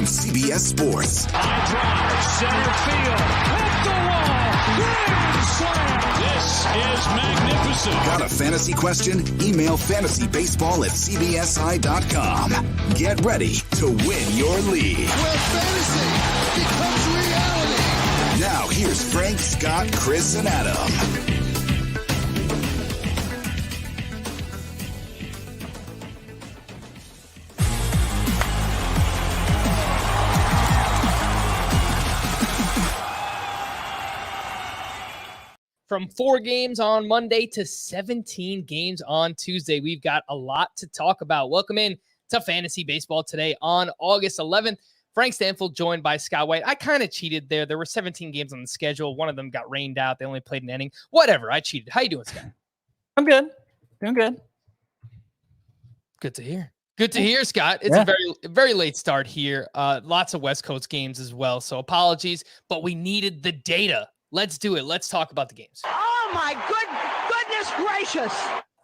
from CBS Sports. High drive, center field, hit the wall, grand slam. This is magnificent. Got a fantasy question? Email fantasybaseball@cbsi.com. Get ready to win your league. Where fantasy becomes reality. Now here's Frank, Scott, Chris, and Adam. From 4 games on Monday to 17 games on Tuesday, we've got a lot to talk about. Welcome in to Fantasy Baseball today on August 11th. Frank Stanfield joined by Scott White. I kind of cheated there. There were 17 games on the schedule. One of them got rained out. They only played an inning. Whatever. I cheated. How you doing, Scott? I'm good. Doing good. Good to hear. Good to hear, Scott. It's a very late start here. Lots of West Coast games as well. So apologies, but we needed the data. Let's do it. Let's talk about the games. Oh, my goodness gracious.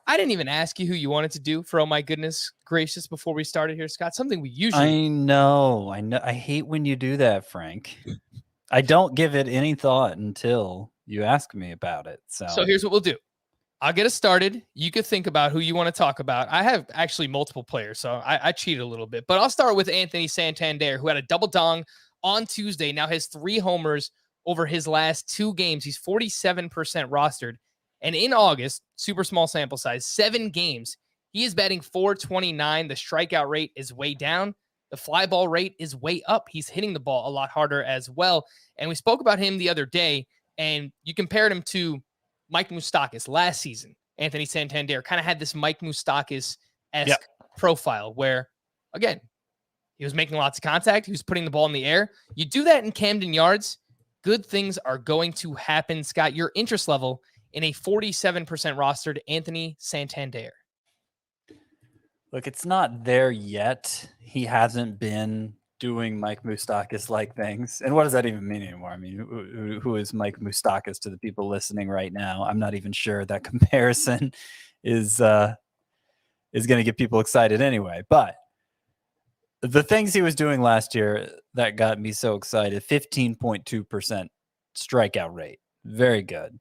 I didn't even ask you who you wanted to do for Oh My Goodness Gracious before we started here, Scott. Something we usually... I know. I hate when you do that, Frank. I don't give it any thought until you ask me about it. So here's what we'll do. I'll get us started. You could think about who you want to talk about. I have actually multiple players, so I cheated a little bit. But I'll start with Anthony Santander, who had a double dong on Tuesday. Now has 3 homers over his last 2 games. He's 47% rostered. And in August, super small sample size, 7 games, he is batting .429. The strikeout rate is way down. The fly ball rate is way up. He's hitting the ball a lot harder as well. And we spoke about him the other day, and you compared him to Mike Moustakas last season. Anthony Santander kind of had this Mike Moustakas-esque profile where, again, he was making lots of contact. He was putting the ball in the air. You do that in Camden Yards, good things are going to happen. Scott, your interest level in a 47% rostered Anthony Santander. look, it's not there yet. He hasn't been doing Mike Moustakas-like things. And what does that even mean anymore? I mean, who is Mike Moustakas to the people listening right now? I'm not even sure that comparison is going to get people excited anyway. But the things he was doing last year that got me so excited, 15.2% strikeout rate. Very good.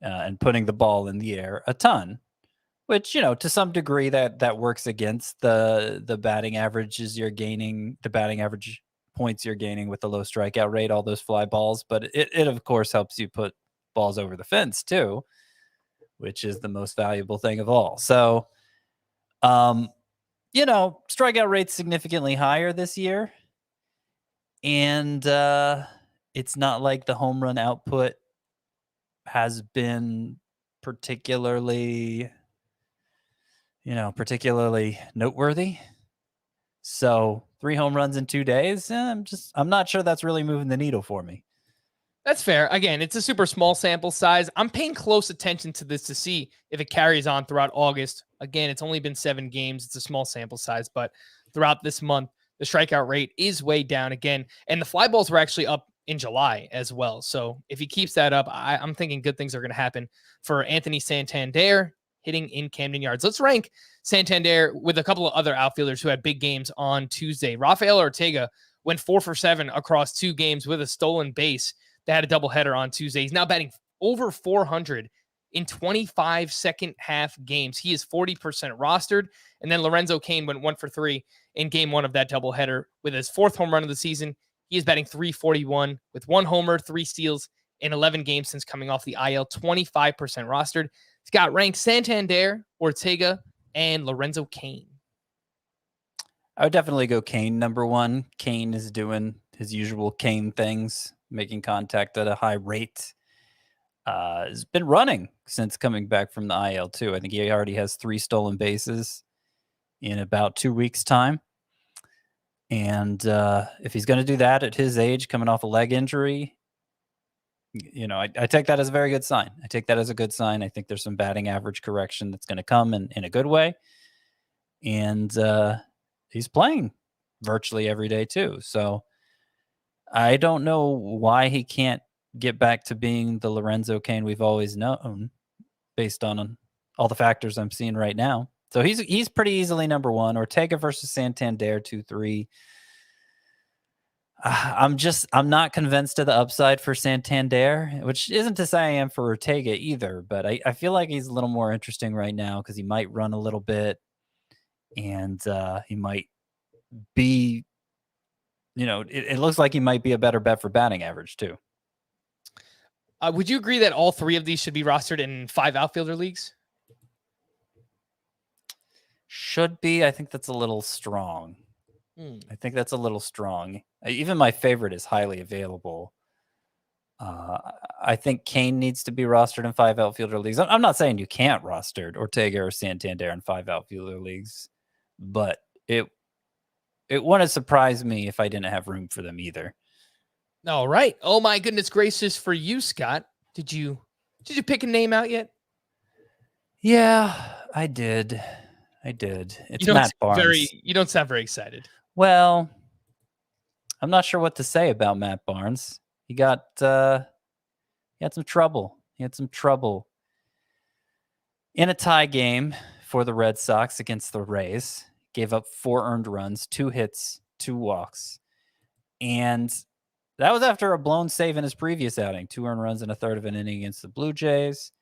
And putting the ball in the air a ton, which, to some degree that works against the batting averages you're gaining, the batting average points you're gaining with the low strikeout rate, all those fly balls. But it of course helps you put balls over the fence too, which is the most valuable thing of all. So, strikeout rate's significantly higher this year. And it's not like the home run output has been particularly noteworthy. So 3 home runs in 2 days. I'm not sure that's really moving the needle for me. That's fair. Again, it's a super small sample size. I'm paying close attention to this to see if it carries on throughout August. Again, it's only been 7 games. It's a small sample size, but throughout this month, the strikeout rate is way down again. And the fly balls were actually up in July as well. So if he keeps that up, I'm thinking good things are going to happen for Anthony Santander hitting in Camden Yards. Let's rank Santander with a couple of other outfielders who had big games on Tuesday. Rafael Ortega went 4 for 7 across 2 games with a stolen base. They had a doubleheader on Tuesday. He's now batting over 400 in 25 second half games. He is 40% rostered. And then Lorenzo Cain went 1 for 3 in game 1 of that doubleheader with his 4th home run of the season. He is batting .341 with 1 homer, 3 steals in 11 games since coming off the IL, 25% rostered. Scott, ranked Santander, Ortega, and Lorenzo Cain. I would definitely go Cain number 1. Cain is doing his usual Cain things, making contact at a high rate. Has been running since coming back from the IL too. I think he already has 3 stolen bases in about 2 weeks' time. And if he's going to do that at his age, coming off a leg injury, I take that as a very good sign. I take that as a good sign. I think there's some batting average correction that's going to come in a good way. And he's playing virtually every day too. So I don't know why he can't get back to being the Lorenzo Cain we've always known based on all the factors I'm seeing right now. So he's pretty easily number 1. Ortega versus Santander, 2-3. I'm not convinced of the upside for Santander, which isn't to say I am for Ortega either, but I feel like he's a little more interesting right now because he might run a little bit and he might be, it looks like he might be a better bet for batting average too. Would you agree that all three of these should be rostered in 5 outfielder leagues? Should be. I think that's a little strong. I think that's a little strong. Even my favorite is highly available. I think Kane needs to be rostered in 5 outfielder leagues. I'm not saying you can't roster Ortega or Santander in 5 outfielder leagues, but it wouldn't surprise me if I didn't have room for them either. All right. Oh my goodness gracious for you, Scott. Did you pick a name out yet? Yeah, I did. It's Matt Barnes. You don't sound very excited. Well, I'm not sure what to say about Matt Barnes. He had some trouble. He had some trouble in a tie game for the Red Sox against the Rays. Gave up 4 earned runs, 2 hits, 2 walks. And that was after a blown save in his previous outing, 2 earned runs in a third of an inning against the Blue Jays.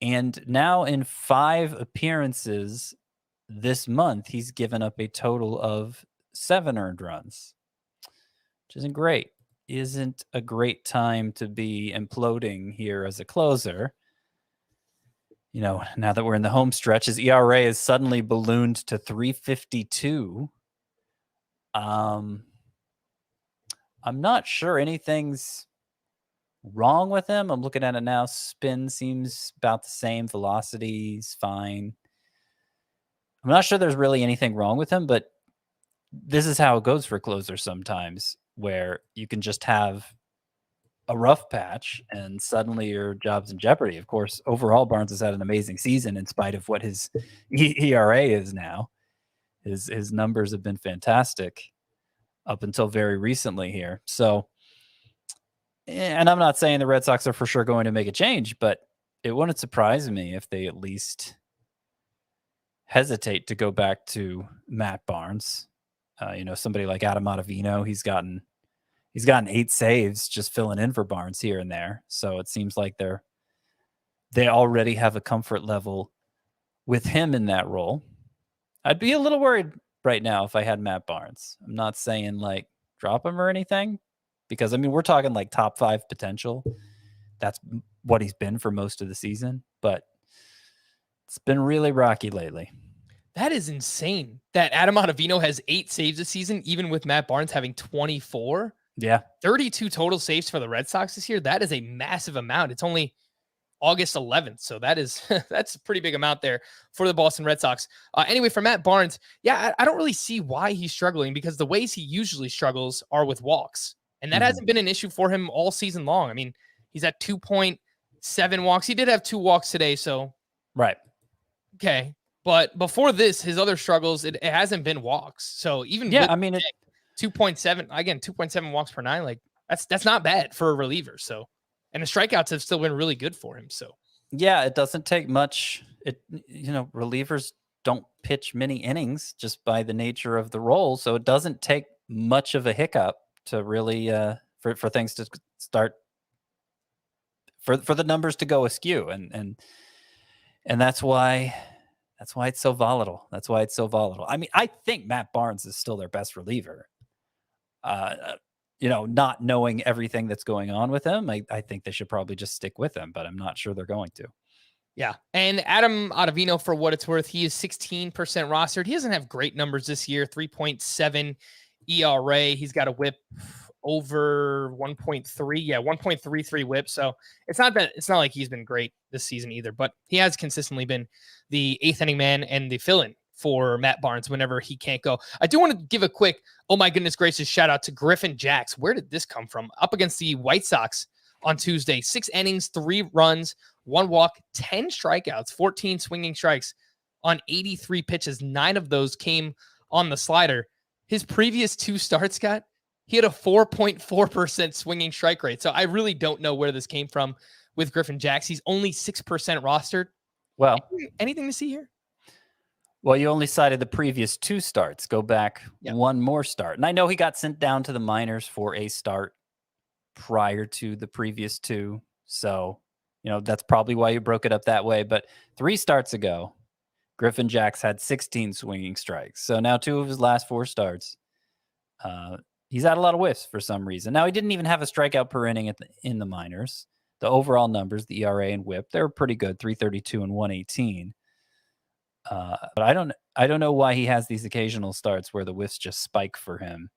And now in 5 appearances this month, he's given up a total of 7 earned runs, which isn't great. Isn't a great time to be imploding here as a closer. Now that we're in the home stretch, his ERA is suddenly ballooned to 3.52. I'm not sure anything's wrong with him. I'm looking at it now. Spin seems about the same. Velocity's fine. I'm not sure there's really anything wrong with him, but this is how it goes for closers sometimes, where you can just have a rough patch and suddenly your job's in jeopardy. Of course, overall, Barnes has had an amazing season in spite of what his ERA is now. His numbers have been fantastic up until very recently here. So, and I'm not saying the Red Sox are for sure going to make a change, but it wouldn't surprise me if they at least hesitate to go back to Matt Barnes. Somebody like Adam Ottavino, he's gotten 8 saves just filling in for Barnes here and there. So it seems like they already have a comfort level with him in that role. I'd be a little worried right now if I had Matt Barnes. I'm not saying like drop him or anything, because we're talking like top 5 potential. That's what he's been for most of the season, but it's been really rocky lately. That is insane that Adam Ottavino has 8 saves this season, even with Matt Barnes having 24. Yeah. 32 total saves for the Red Sox this year. That is a massive amount. It's only August 11th. So that's a pretty big amount there for the Boston Red Sox. Anyway, for Matt Barnes, I don't really see why he's struggling, because the ways he usually struggles are with walks. And that hasn't been an issue for him all season long. He's at 2.7 walks. He did have 2 walks today. So, right. Okay. But before this, his other struggles, it hasn't been walks. So even 2.7, again, 2.7 walks per 9, like that's not bad for a reliever. So, and the strikeouts have still been really good for him. So, yeah, it doesn't take much. Relievers don't pitch many innings just by the nature of the role. So it doesn't take much of a hiccup to really, for things to start, for the numbers to go askew. And that's why it's so volatile. I think Matt Barnes is still their best reliever. Not knowing everything that's going on with him, I think they should probably just stick with him, but I'm not sure they're going to. Yeah. And Adam Ottavino, for what it's worth, he is 16% rostered. He doesn't have great numbers this year, 3.7 ERA. He's got a whip over 1.3. Yeah, 1.33 whip. So it's not like he's been great this season either, but he has consistently been the 8th inning man and the fill-in for Matt Barnes whenever he can't go. I do want to give a quick, oh my goodness gracious, shout out to Griffin Jax. Where did this come from? Up against the White Sox on Tuesday, 6 innings, 3 runs, 1 walk, 10 strikeouts, 14 swinging strikes on 83 pitches. 9 of those came on the slider. His previous 2 starts, Scott, he had a 4.4% swinging strike rate. So I really don't know where this came from with Griffin Jax. He's only 6% rostered. Well, anything to see here? Well, you only cited the previous 2 starts. Go back one more start. And I know he got sent down to the minors for a start prior to the previous 2. So, that's probably why you broke it up that way. But 3 starts ago, Griffin Jax had 16 swinging strikes. So now 2 of his last 4 starts, he's had a lot of whiffs for some reason. Now, he didn't even have a strikeout per inning in the minors. The overall numbers, the ERA and WHIP, they were pretty good, 332 and 118. But I don't know why he has these occasional starts where the whiffs just spike for him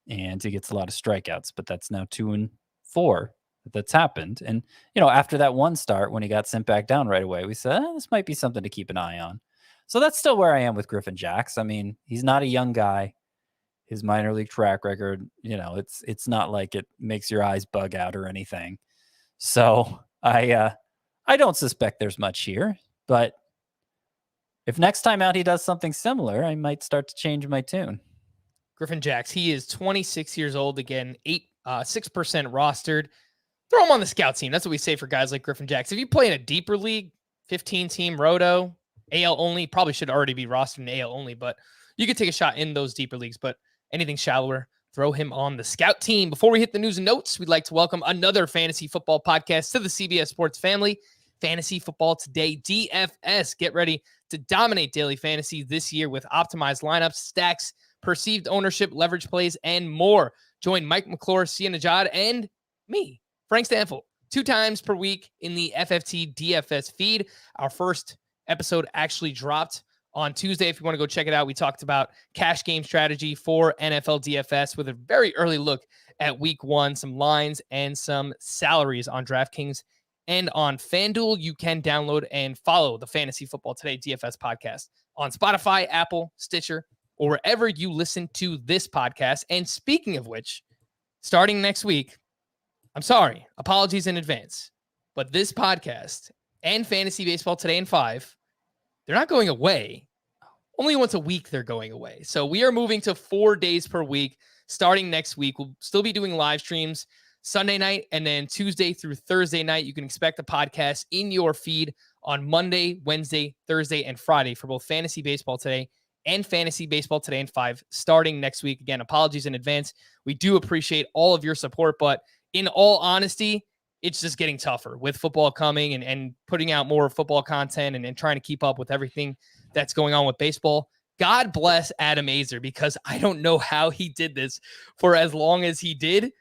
and he gets a lot of strikeouts. But that's now 2 and 4 that's happened. And, after that one start when he got sent back down right away, we said, this might be something to keep an eye on. So that's still where I am with Griffin Jax. I mean, he's not a young guy. His minor league track record, it's not like it makes your eyes bug out or anything. So I don't suspect there's much here, but if next time out he does something similar, I might start to change my tune. Griffin Jax, he is 26 years old again, 6% rostered. Throw him on the scout team. That's what we say for guys like Griffin Jax. If you play in a deeper league, 15-team roto, AL only, probably should already be rostered in AL only, but you could take a shot in those deeper leagues. But anything shallower, throw him on the scout team. Before we hit the news and notes, we'd like to welcome another fantasy football podcast to the CBS Sports family, Fantasy Football Today DFS. Get ready to dominate daily fantasy this year with optimized lineups, stacks, perceived ownership, leverage plays, and more. Join Mike McClure, Sia Najad, and me, Frank Stanfield, 2 times per week in the FFT DFS feed. Our first episode actually dropped on Tuesday. If you want to go check it out, we talked about cash game strategy for NFL DFS with a very early look at week 1, some lines and some salaries on DraftKings and on FanDuel. You can download and follow the Fantasy Football Today DFS podcast on Spotify, Apple, Stitcher, or wherever you listen to this podcast. And speaking of which, starting next week, I'm sorry, apologies in advance, but this podcast and Fantasy Baseball Today in 5, they're not going away. Only once a week they're going away. So we are moving to 4 days per week starting next week. We'll still be doing live streams Sunday night, and then Tuesday through Thursday night. You can expect the podcast in your feed on Monday, Wednesday, Thursday, and Friday for both Fantasy Baseball Today and Fantasy Baseball Today in 5 starting next week. Again, apologies in advance. We do appreciate all of your support, but in all honesty, it's just getting tougher with football coming and putting out more football content and trying to keep up with everything that's going on with baseball. God bless Adam Azer, because I don't know how he did this for as long as he did.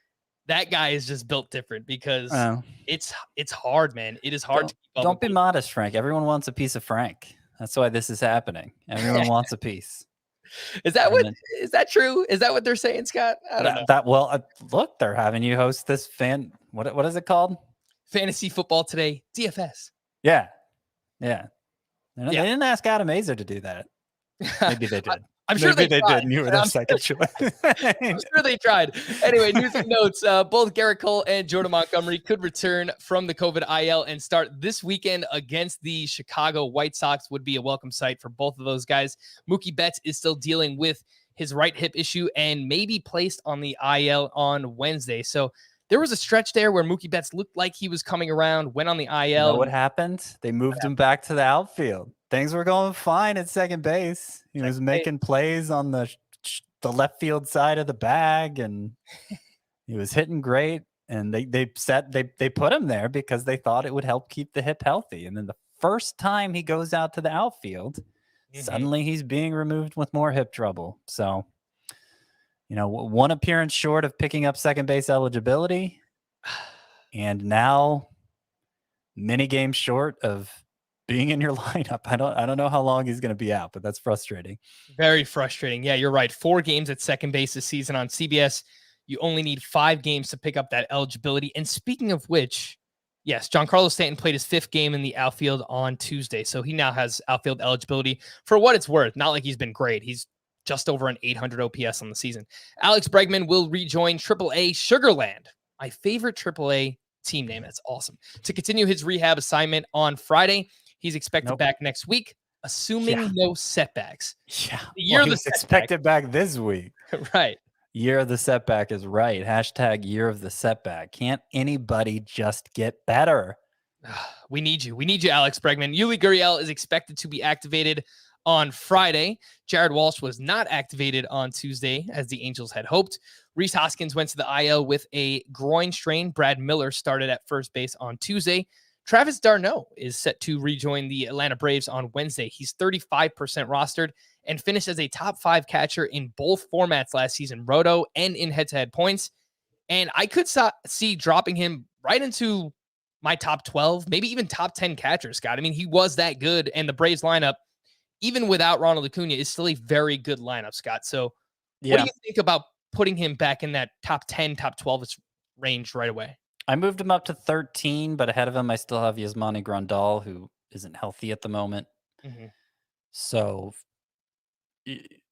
That guy is just built different because it's hard, man. It is hard to keep up. Don't be modest, Frank. Everyone wants a piece of Frank. That's why this is happening. Everyone wants a piece. Is that true? Is that what they're saying, Scott? I don't know. Look, they're having you host this what is it called? Fantasy Football Today, DFS. Yeah. They didn't ask Adam Azer to do that. Maybe they did. I'm sure Maybe they did. And you were their second choice. I'm sure they tried. Anyway, news and notes. Both Garrett Cole and Jordan Montgomery could return from the COVID IL and start this weekend against the Chicago White Sox. Would be a welcome sight for both of those guys. Mookie Betts is still dealing with his right hip issue and may be placed on the IL on Wednesday. So there was a stretch there where Mookie Betts looked like he was coming around, went on the IL. You know what happened? They moved him back to the outfield. Things were going fine at second base. He was making plays on the left field side of the bag, and he was hitting great. And they put him there because they thought it would help keep the hip healthy. And then the first time he goes out to the outfield, suddenly he's being removed with more hip trouble. So, one appearance short of picking up second base eligibility, and now many games short of being in your lineup. I don't know how long he's going to be out, but that's frustrating. Very frustrating. Yeah, you're right. 4 games at second base this season on CBS. You only need 5 games to pick up that eligibility. And speaking of which, yes, Giancarlo Stanton played his 5th game in the outfield on Tuesday. So he now has outfield eligibility for what it's worth. Not like he's been great. He's just over an 800 OPS on the season. Alex Bregman will rejoin AAA Sugarland, my favorite AAA team name. That's awesome. To continue his rehab assignment on Friday. He's expected back next week, assuming no setbacks. Yeah. He's expected back this week. Right. Year of the setback is right. # year of the setback. Can't anybody just get better? We need you. We need you, Alex Bregman. Yuli Gurriel is expected to be activated on Friday. Jared Walsh was not activated on Tuesday as the Angels had hoped. Rhys Hoskins went to the IL with a groin strain. Brad Miller started at first base on Tuesday. Travis d'Arnaud is set to rejoin the Atlanta Braves on Wednesday. He's 35% rostered and finished as a top 5 catcher in both formats last season, roto and in head-to-head points. And I could see dropping him right into my top 12, maybe even top 10 catchers, Scott. I mean, he was that good, and the Braves lineup, even without Ronald Acuna, is still a very good lineup, Scott. So what do you think about putting him back in that top 10, top 12 range right away? I moved him up to 13, but ahead of him, I still have Yasmani Grandal, who isn't healthy at the moment. Mm-hmm. So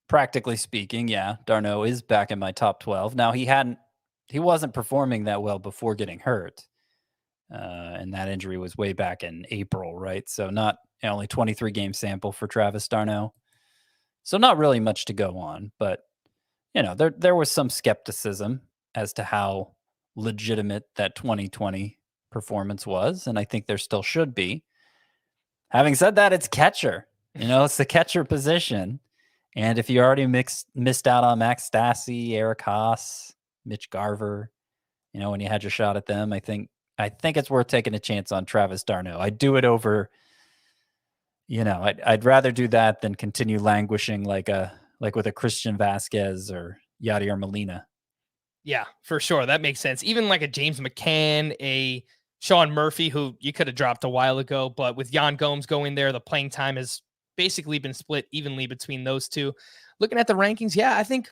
practically speaking, yeah, d'Arnaud is back in my top 12. Now, he wasn't performing that well before getting hurt. And that injury was way back in April, right? So not only 23 game sample for Travis d'Arnaud. So not really much to go on, but there was some skepticism as to how legitimate that 2020 performance was, and I think there still should be. Having said that, it's catcher. It's the catcher position. And if you already missed out on Max Stassi, Eric Haas, Mitch Garver, when you had your shot at them, I think it's worth taking a chance on Travis d'Arnaud. I'd do it over, I'd rather do that than continue languishing like with a Christian Vasquez or Yadier Molina. Yeah, for sure. That makes sense. Even like a James McCann, a Sean Murphy, who you could have dropped a while ago, but with Yan Gomes going there, the playing time has basically been split evenly between those two. Looking at the rankings, yeah, I think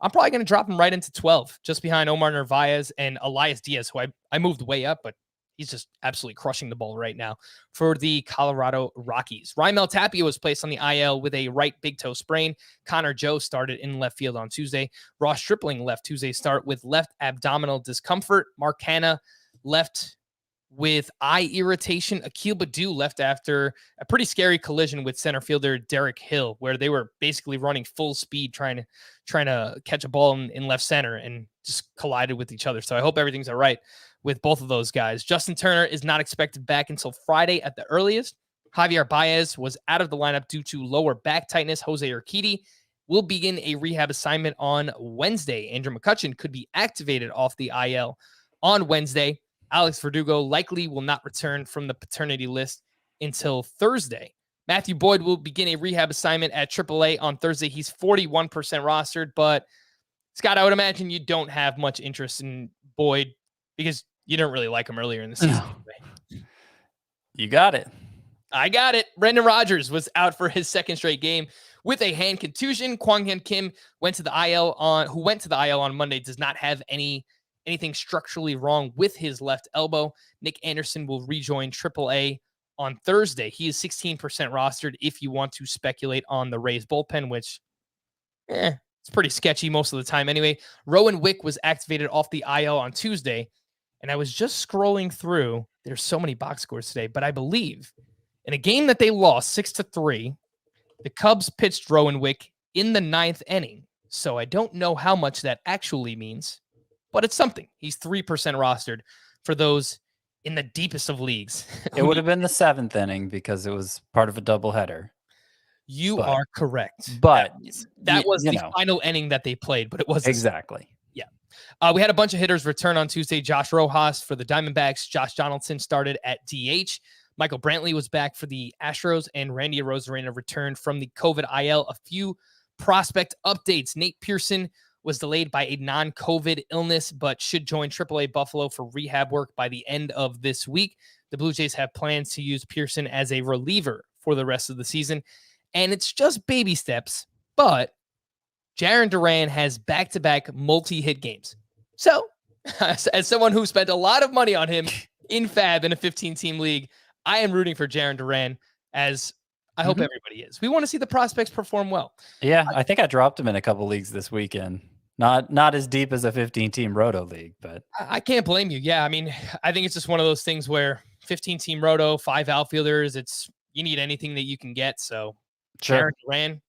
I'm probably going to drop him right into 12, just behind Omar Narvaez and Elias Diaz, who I moved way up, but he's just absolutely crushing the ball right now for the Colorado Rockies. Raimel Tapia was placed on the IL with a right big toe sprain. Connor Joe started in left field on Tuesday. Ross Stripling left Tuesday's start with left abdominal discomfort. Mark Hanna left with eye irritation. Akil Baddoo left after a pretty scary collision with center fielder Derek Hill, where they were basically running full speed trying to catch a ball in left center and just collided with each other. So I hope everything's all right with both of those guys. Justin Turner is not expected back until Friday at the earliest. Javier Baez was out of the lineup due to lower back tightness. Jose Urquidy will begin a rehab assignment on Wednesday. Andrew McCutchen could be activated off the IL on Wednesday. Alex Verdugo likely will not return from the paternity list until Thursday. Matthew Boyd will begin a rehab assignment at AAA on Thursday. He's 41% rostered, but Scott, I would imagine you don't have much interest in Boyd because you didn't really like him earlier in the season. No. You got it. I got it. Brendan Rodgers was out for his second straight game with a hand contusion. Kwang Hyun Kim who went to the IL on Monday, does not have anything structurally wrong with his left elbow. Nick Anderson will rejoin AAA on Thursday. He is 16% rostered if you want to speculate on the Rays bullpen, which it's pretty sketchy most of the time anyway. Rowan Wick was activated off the IL on Tuesday, and I was just scrolling through. There's so many box scores today, but I believe in a game that they lost 6-3, the Cubs pitched Rowan Wick in the 9th inning. So I don't know how much that actually means, but it's something. He's 3% rostered for those in the deepest of leagues. It would have been the 7th inning because it was part of a doubleheader. You are correct. But that was the final inning that they played, but it wasn't. Exactly. Yeah. We had a bunch of hitters return on Tuesday. Josh Rojas for the Diamondbacks. Josh Donaldson started at DH. Michael Brantley was back for the Astros, and Randy Arozarena returned from the COVID IL. A few prospect updates. Nate Pearson was delayed by a non-COVID illness, but should join AAA Buffalo for rehab work by the end of this week. The Blue Jays have plans to use Pearson as a reliever for the rest of the season, and it's just baby steps, but Jarren Duran has back-to-back multi-hit games. So, as someone who spent a lot of money on him in FAB in a 15-team league, I am rooting for Jarren Duran, as I hope everybody is. We want to see the prospects perform well. Yeah, I think I dropped him in a couple leagues this weekend. Not as deep as a 15-team roto league, but I can't blame you. Yeah, I mean, I think it's just one of those things where 15-team roto, 5 outfielders, you need anything that you can get. So, sure. Jarren Duran,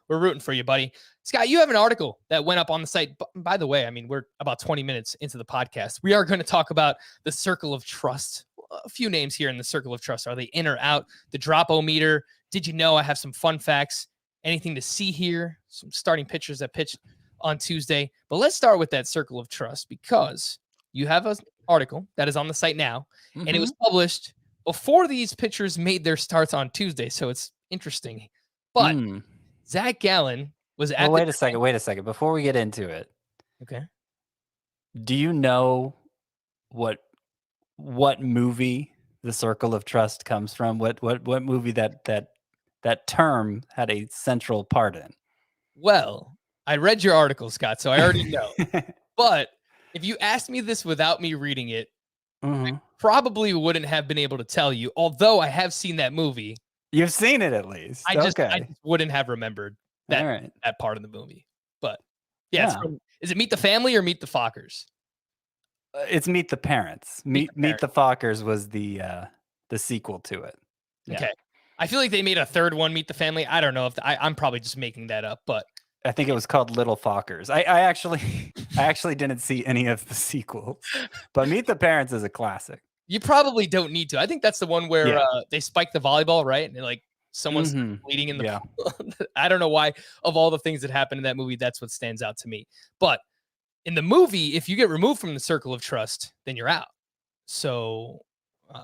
we're rooting for you, buddy. Scott, you have an article that went up on the site. By the way, I mean, we're about 20 minutes into the podcast. We are going to talk about the Circle of Trust. A few names here in the Circle of Trust. Are they in or out? The Dropometer Did you know? I have some fun facts, anything to see here, some starting pitchers that pitched on Tuesday. But let's start with that circle of trust, because you have an article that is on the site now, and it was published before these pitchers made their starts on Tuesday. So it's interesting. But Zach Gallen was at wait a second. Before we get into it, okay. Do you know what movie the circle of trust comes from? What movie that term had a central part in? Well, I read your article, Scott, so I already know. But if you asked me this without me reading it, I probably wouldn't have been able to tell you, although I have seen that movie. You've seen it at least. I just wouldn't have remembered that part of the movie. But yeah. Is it Meet the Family or Meet the Fockers? It's Meet the Parents. Meet the Fockers was the sequel to it. Yeah. Okay. I feel like they made a third one, Meet the Family. I don't know if I'm probably just making that up, but I think it was called Little Fockers. I actually didn't see any of the sequels, but Meet the Parents is a classic. You probably don't need to. I think that's the one where they spike the volleyball, right? And like someone's bleeding in the I don't know why, of all the things that happen in that movie, that's what stands out to me. But in the movie, if you get removed from the circle of trust, then you're out. So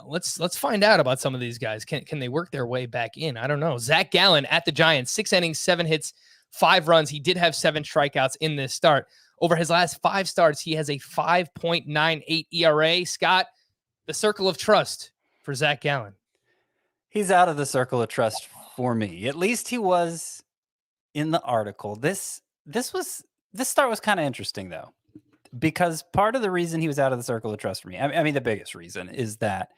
let's find out about some of these guys. Can they work their way back in? I don't know. Zach Gallen at the Giants, 6 innings, 7 hits, 5 runs. He did have 7 strikeouts in this start. Over his last 5 starts, he has a 5.98 ERA. Scott, the circle of trust for Zach Gallen. He's out of the circle of trust for me. At least he was in the article. This start was kind of interesting, though, because part of the reason he was out of the circle of trust for me, I mean, the biggest reason is that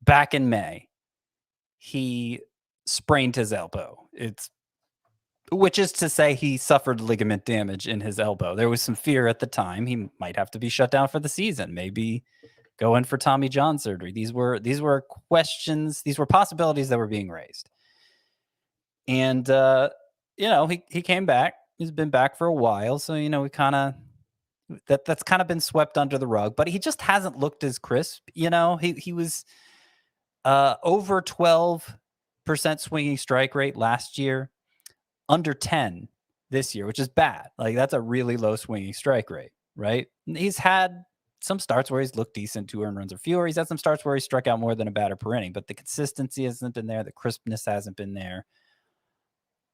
back in May, he sprained his elbow. Which is to say he suffered ligament damage in his elbow. There was some fear at the time he might have to be shut down for the season, maybe go in for Tommy John surgery. These were questions, these were possibilities that were being raised. And, he came back. He's been back for a while. So, we that's kind of been swept under the rug, but he just hasn't looked as crisp. He was over 12% swinging strike rate last year, under 10 this year, which is bad. Like, that's a really low swinging strike rate, right? He's had some starts where he's looked decent, 2 earned runs or fewer. He's had some starts where he struck out more than a batter per inning, but the consistency hasn't been there. The crispness hasn't been there.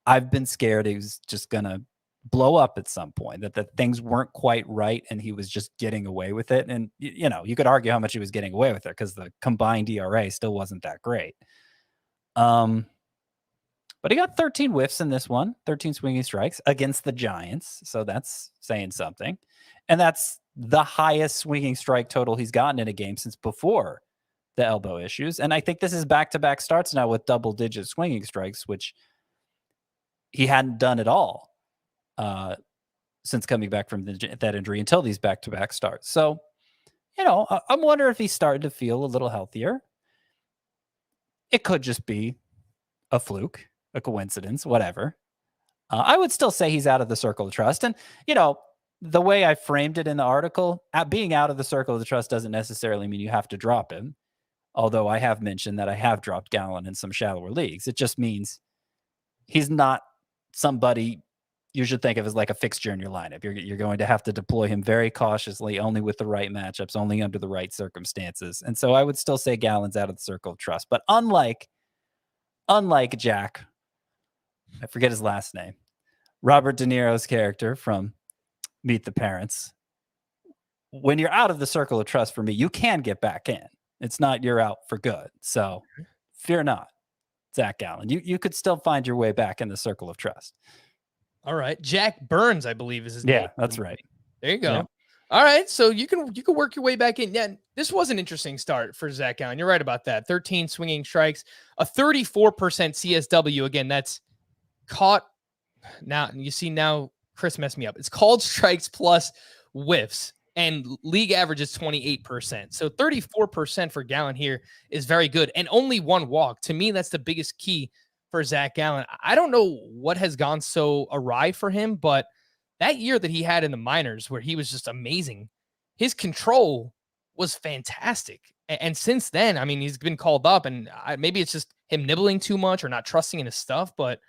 I've been scared he was just going to blow up at some point, that things weren't quite right and he was just getting away with it. And, you could argue how much he was getting away with it because the combined ERA still wasn't that great. But he got 13 whiffs in this one, 13 swinging strikes against the Giants. So that's saying something. And that's the highest swinging strike total he's gotten in a game since before the elbow issues. And I think this is back-to-back starts now with double-digit swinging strikes, which he hadn't done at all since coming back from that injury until these back-to-back starts. So, I'm wondering if he's starting to feel a little healthier. It could just be a fluke, a coincidence, whatever. I would still say he's out of the circle of trust. And, the way I framed it in the article, being out of the circle of the trust doesn't necessarily mean you have to drop him. Although I have mentioned that I have dropped Gallen in some shallower leagues. It just means he's not somebody you should think of as like a fixture in your lineup. You're going to have to deploy him very cautiously, only with the right matchups, only under the right circumstances. And so I would still say Gallen's out of the circle of trust. But unlike Jack, I forget his last name, Robert De Niro's character from Meet the Parents, when you're out of the circle of trust for me, you can get back in. It's not you're out for good. So fear not, Zach Gallen. You could still find your way back in the circle of trust. All right. Jack Burns, I believe, is his name. Yeah, that's right. There you go. Yeah. All right. So you can work your way back in. Yeah, this was an interesting start for Zach Gallen. You're right about that. 13 swinging strikes, a 34% CSW. Again, that's caught. Now, you see now Chris messed me up. It's called strikes plus whiffs, and league average is 28%. So 34% for Gallen here is very good, and only 1 walk. To me, that's the biggest key for Zach Gallen. I don't know what has gone so awry for him, but that year that he had in the minors where he was just amazing, his control was fantastic. And since then, I mean, he's been called up, and maybe it's just him nibbling too much or not trusting in his stuff, but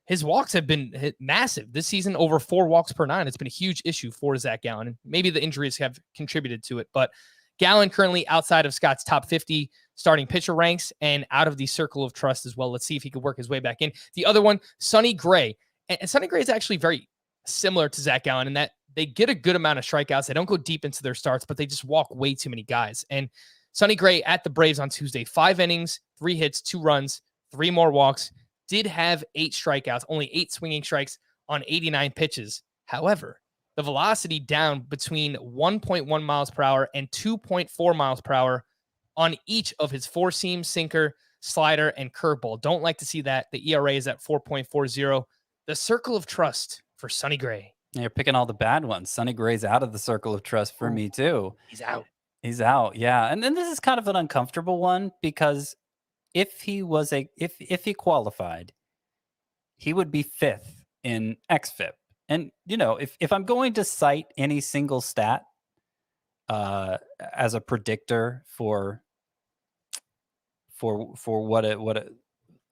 his walks have been massive this season, over 4 walks per 9. It's been a huge issue for Zach Gallen. And maybe the injuries have contributed to it, but Gallen currently outside of Scott's top 50 starting pitcher ranks and out of the circle of trust as well. Let's see if he could work his way back in. The other one, Sonny Gray. And Sonny Gray is actually very similar to Zach Gallen in that they get a good amount of strikeouts. They don't go deep into their starts, but they just walk way too many guys. And Sonny Gray at the Braves on Tuesday, 5 innings, 3 hits, 2 runs, 3 more walks, did have 8 strikeouts, only 8 swinging strikes on 89 pitches. However, the velocity down between 1.1 miles per hour and 2.4 miles per hour on each of his 4-seam, sinker, slider, and curveball. Don't like to see that. The ERA is at 4.40. The circle of trust for Sonny Gray. You're picking all the bad ones. Sonny Gray's out of the circle of trust for me too. He's out. He's out. Yeah. And then this is kind of an uncomfortable one because if he qualified, he would be 5th in xFIP. And, if I'm going to cite any single stat as a predictor for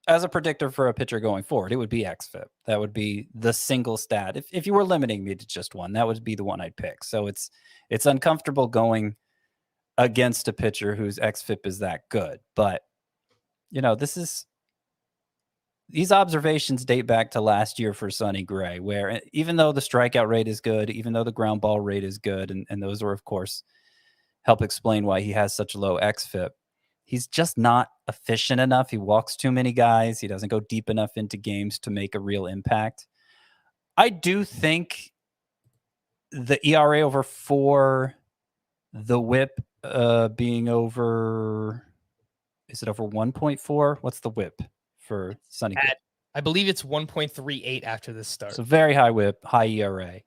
as a predictor for a pitcher going forward, it would be xFIP. That would be the single stat. If you were limiting me to just one, that would be the one I'd pick. So it's uncomfortable going against a pitcher whose xFIP is that good. But, these observations date back to last year for Sonny Gray, where even though the strikeout rate is good, even though the ground ball rate is good, and those are, of course, help explain why he has such low xFIP, he's just not efficient enough. He walks too many guys. He doesn't go deep enough into games to make a real impact. I do think the ERA over 4, the whip being over, is it over 1.4? What's the whip for Sonny Gray? I believe it's 1.38 after this start. So very high whip, high ERA.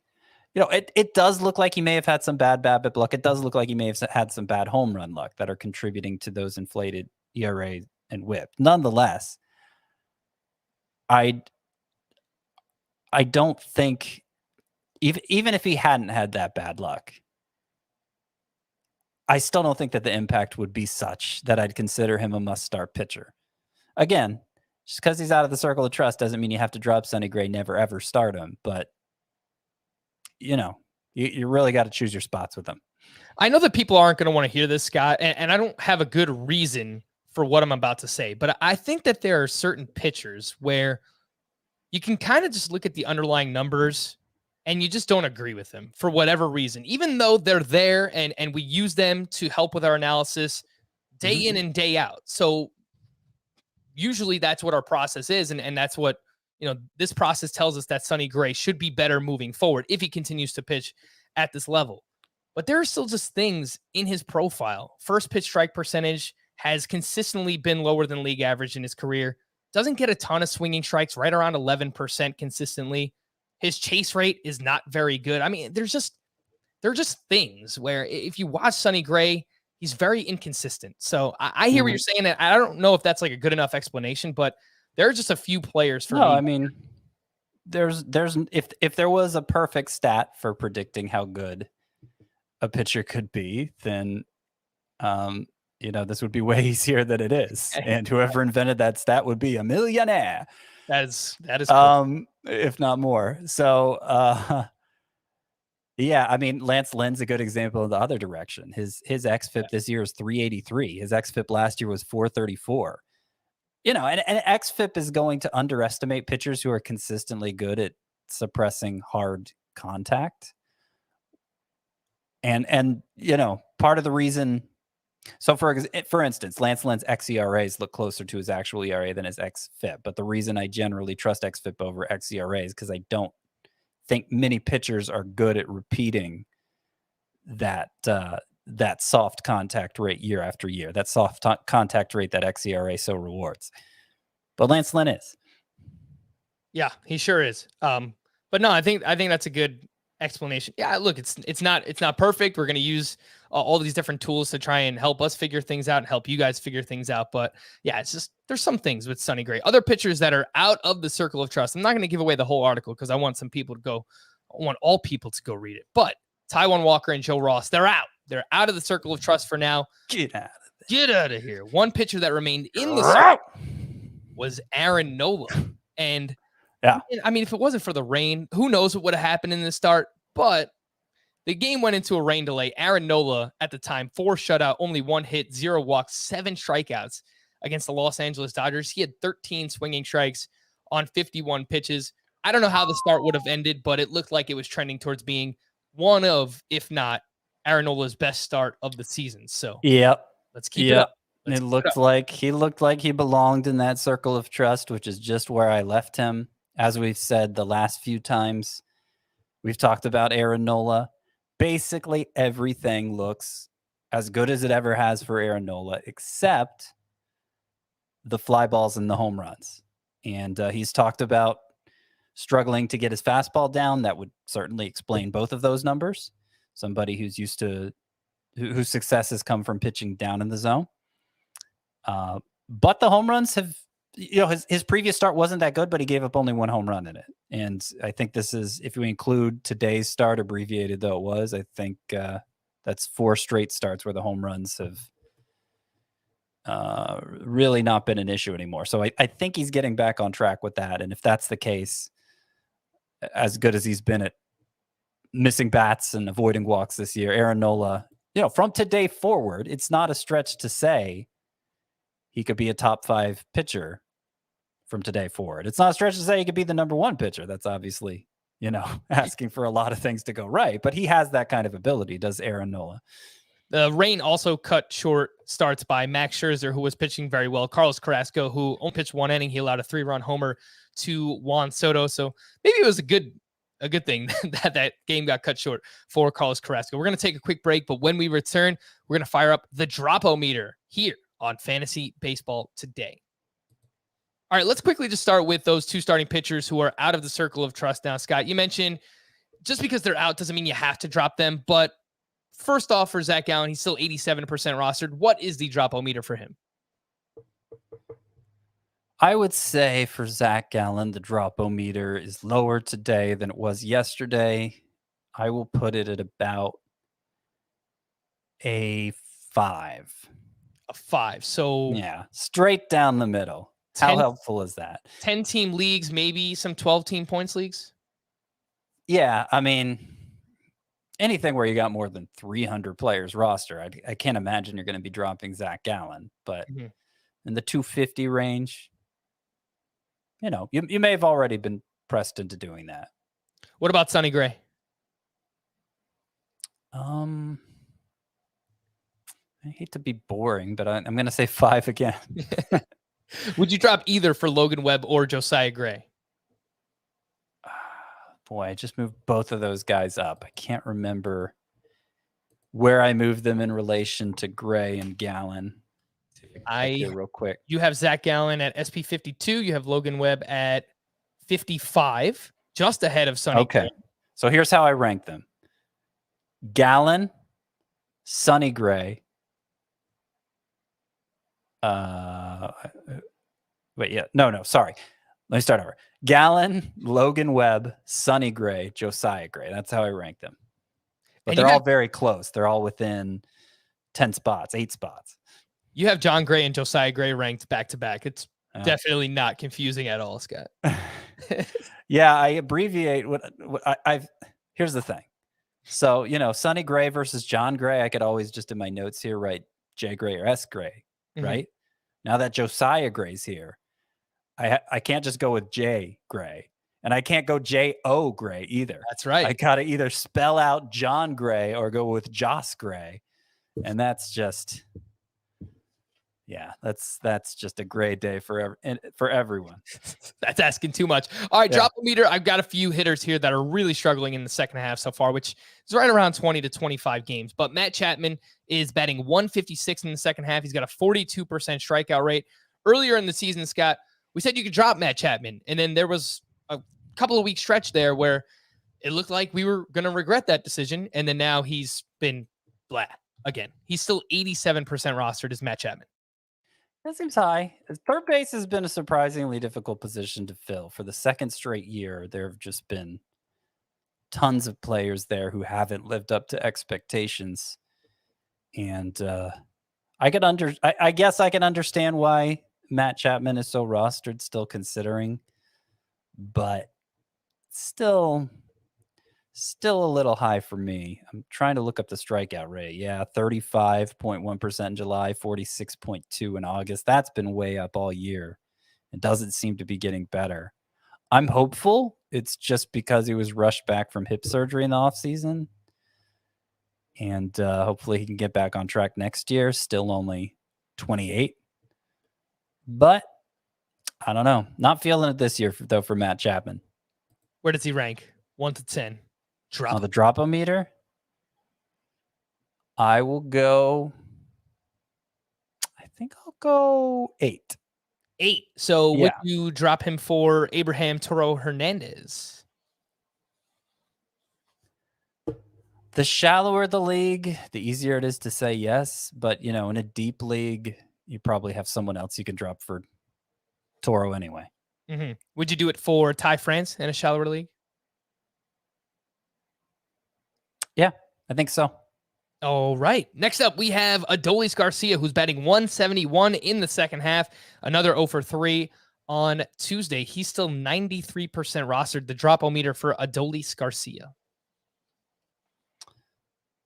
It does look like he may have had some bad BABIP luck. It does look like he may have had some bad home run luck that are contributing to those inflated ERA and whip. Nonetheless, I don't think, even if he hadn't had that bad luck, I still don't think that the impact would be such that I'd consider him a must-start pitcher. Again, just because he's out of the circle of trust doesn't mean you have to drop Sonny Gray, never ever start him. But, you really got to choose your spots with him. I know that people aren't going to want to hear this, Scott, and I don't have a good reason for what I'm about to say, but I think that there are certain pitchers where you can kind of just look at the underlying numbers and you just don't agree with them for whatever reason, even though they're there and we use them to help with our analysis day in and day out. So usually that's what our process is. And that's what, this process tells us that Sonny Gray should be better moving forward if he continues to pitch at this level. But there are still just things in his profile. First pitch strike percentage has consistently been lower than league average in his career. Doesn't get a ton of swinging strikes, right around 11% consistently. His chase rate is not very good. I mean, there are just things where if you watch Sonny Gray, he's very inconsistent. So I hear what you're saying, and I don't know if that's like a good enough explanation, but there are just a few players for me. I mean, there's if there was a perfect stat for predicting how good a pitcher could be, then this would be way easier than it is. And whoever invented that stat would be a millionaire. That is cool. If not more. So yeah, I mean, Lance Lynn's a good example in the other direction. His xFIP this year is 383. His xFIP last year was 434. And xFIP is going to underestimate pitchers who are consistently good at suppressing hard contact. And part of the reason, so for instance, Lance Lynn's xERAs look closer to his actual ERA than his xFIP. But the reason I generally trust xFIP over xERA is because I don't think many pitchers are good at repeating that soft contact rate year after year, that soft contact rate that xERA so rewards. But Lance Lynn is. Yeah, he sure is. But no, I think that's a good explanation. Yeah, look, it's not perfect. We're going to use all these different tools to try and help us figure things out and help you guys figure things out. But yeah, it's just, there's some things with Sonny Gray, other pitchers that are out of the circle of trust. I'm not going to give away the whole article because I want all people to go read it. But Taijuan Walker and Joe Ross, they're out. They're out of the circle of trust for now. Get out of there. Get out of here. One pitcher that remained in the circle. was Aaron Nola. And yeah, I mean, if it wasn't for the rain, who knows what would have happened in the start, but the game went into a rain delay. Aaron Nola at the time, 4 shutout, only 1 hit, 0 walks, 7 strikeouts against the Los Angeles Dodgers. He had 13 swinging strikes on 51 pitches. I don't know how the start would have ended, but it looked like it was trending towards being one of, if not Aaron Nola's best start of the season. So yep. let's keep it up. It looked like he belonged in that circle of trust, which is just where I left him. As we've said the last few times we've talked about Aaron Nola, basically everything looks as good as it ever has for Aaron Nola, except the fly balls and the home runs. And he's talked about struggling to get his fastball down. That would certainly explain both of those numbers. Somebody who's used to, whose success has come from pitching down in the zone. But the home runs have, his previous start wasn't that good, but he gave up only 1 home run in it. And I think this is, if we include today's start, abbreviated though it was, I think that's 4 straight starts where the home runs have really not been an issue anymore. So I think he's getting back on track with that. And if that's the case, as good as he's been at missing bats and avoiding walks this year, Aaron Nola, from today forward, it's not a stretch to say he could be a top 5 pitcher from today forward. It's not a stretch to say he could be the number 1 pitcher. That's obviously, asking for a lot of things to go right, but he has that kind of ability, does Aaron Nola. The rain also cut short starts by Max Scherzer, who was pitching very well. Carlos Carrasco, who only pitched 1 inning, he allowed a 3-run homer to Juan Soto. So maybe it was a good thing that game got cut short for Carlos Carrasco. We're going to take a quick break, but when we return, we're going to fire up the Dropometer here on Fantasy Baseball Today. All right, let's quickly just start with those 2 starting pitchers who are out of the circle of trust now. Scott, you mentioned just because they're out doesn't mean you have to drop them, but first off, for Zach Gallen, he's still 87% rostered. What is the Dropometer for him? I would say for Zach Gallen, the Dropometer is lower today than it was yesterday. I will put it at about a 5. A 5. So yeah, straight down the middle. How helpful is that? 10-team leagues, maybe some 12-team points leagues? Yeah, I mean, anything where you got more than 300 players roster, I can't imagine you're going to be dropping Zach Gallen. But in the 250 range, you may have already been pressed into doing that. What about Sonny Gray? I hate to be boring, but I'm going to say 5 again. Would you drop either for Logan Webb or Josiah Gray? Boy, I just moved both of those guys up. I can't remember where I moved them in relation to Gray and Gallen. Real quick. You have Zach Gallen at SP 52. You have Logan Webb at 55, just ahead of Sonny. Okay. Gray. So here's how I rank them. Gallen, Sonny Gray. Sorry. Let me start over. Gallen, Logan Webb, Sonny Gray, Josiah Gray. That's how I rank them. But they're all very close. They're all within 10 spots, 8 spots. You have John Gray and Josiah Gray ranked back to back. It's definitely not confusing at all, Scott. Yeah, I abbreviate what I've. Here's the thing. So, Sonny Gray versus John Gray, I could always just in my notes here write J Gray or S Gray, right? Now that Josiah Gray's here, I can't just go with J Gray, and I can't go J-O Gray either. That's right. I got to either spell out John Gray or go with Joss Gray, and that's just, that's just a great day for everyone. That's asking too much. All right, Dropometer. I've got a few hitters here that are really struggling in the second half so far, which is right around 20 to 25 games. But Matt Chapman is batting 156 in the second half. He's got a 42% strikeout rate. Earlier in the season, Scott, we said you could drop Matt Chapman, and then there was a couple of weeks stretch there where it looked like we were going to regret that decision, and then now he's been blah again. He's still 87% rostered as Matt Chapman. That seems high. Third base has been a surprisingly difficult position to fill. For the second straight year, there have just been tons of players there who haven't lived up to expectations. And I guess I can understand why Matt Chapman is so rostered, still considering, but still a little high for me. I'm trying to look up the strikeout rate. Yeah, 35.1% in July, 46.2 in August. That's been way up all year. It doesn't seem to be getting better. I'm hopeful it's just because he was rushed back from hip surgery in the offseason. And hopefully he can get back on track next year. Still only 28. But I don't know. Not feeling it this year, though, for Matt Chapman. Where does he rank? 1 to 10. On the dropometer, I will go. I think I'll go 8. 8. So Yeah. would you drop him for Abraham Toro Hernandez? The shallower the league, the easier it is to say yes. But, in a deep league, you probably have someone else you can drop for Toro anyway. Mm-hmm. Would you do it for Ty France in a shallower league? Yeah, I think so. All right. Next up, we have Adolis Garcia, who's batting 171 in the second half. Another 0 for 3 on Tuesday. He's still 93% rostered. The drop-o-meter for Adolis Garcia.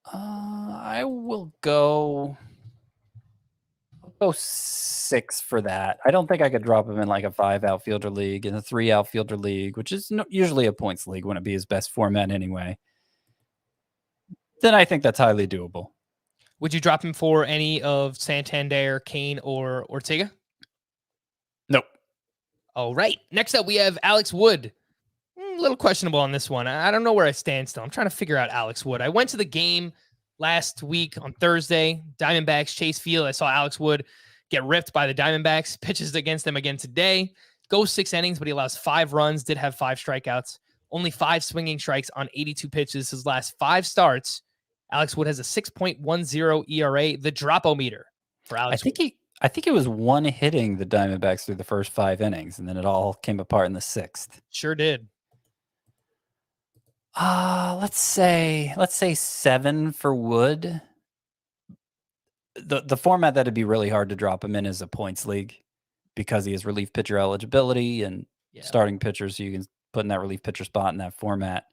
I will go 6 for that. I don't think I could drop him in like a 5 outfielder league, in a 3 outfielder league, which is usually a points league. Wouldn't be his best format anyway. Then I think that's highly doable. Would you drop him for any of Santander, Kane, or Ortega? Nope. All right. Next up, we have Alex Wood. A little questionable on this one. I don't know where I stand still. I'm trying to figure out Alex Wood. I went to the game last week on Thursday, Diamondbacks, Chase Field. I saw Alex Wood get ripped by the Diamondbacks, pitches against them again today. Goes 6 innings, but he allows 5 runs, did have 5 strikeouts. Only 5 swinging strikes on 82 pitches. His last 5 starts, Alex Wood has a 6.10 ERA, the drop-o-meter for Alex Wood. I think it was one hitting the Diamondbacks through the first 5 innings, and then it all came apart in the 6th. Sure did. Let's say 7 for Wood. The format that'd be really hard to drop him in is a points league because he has relief pitcher eligibility and starting pitchers, so you can put in that relief pitcher spot in that format.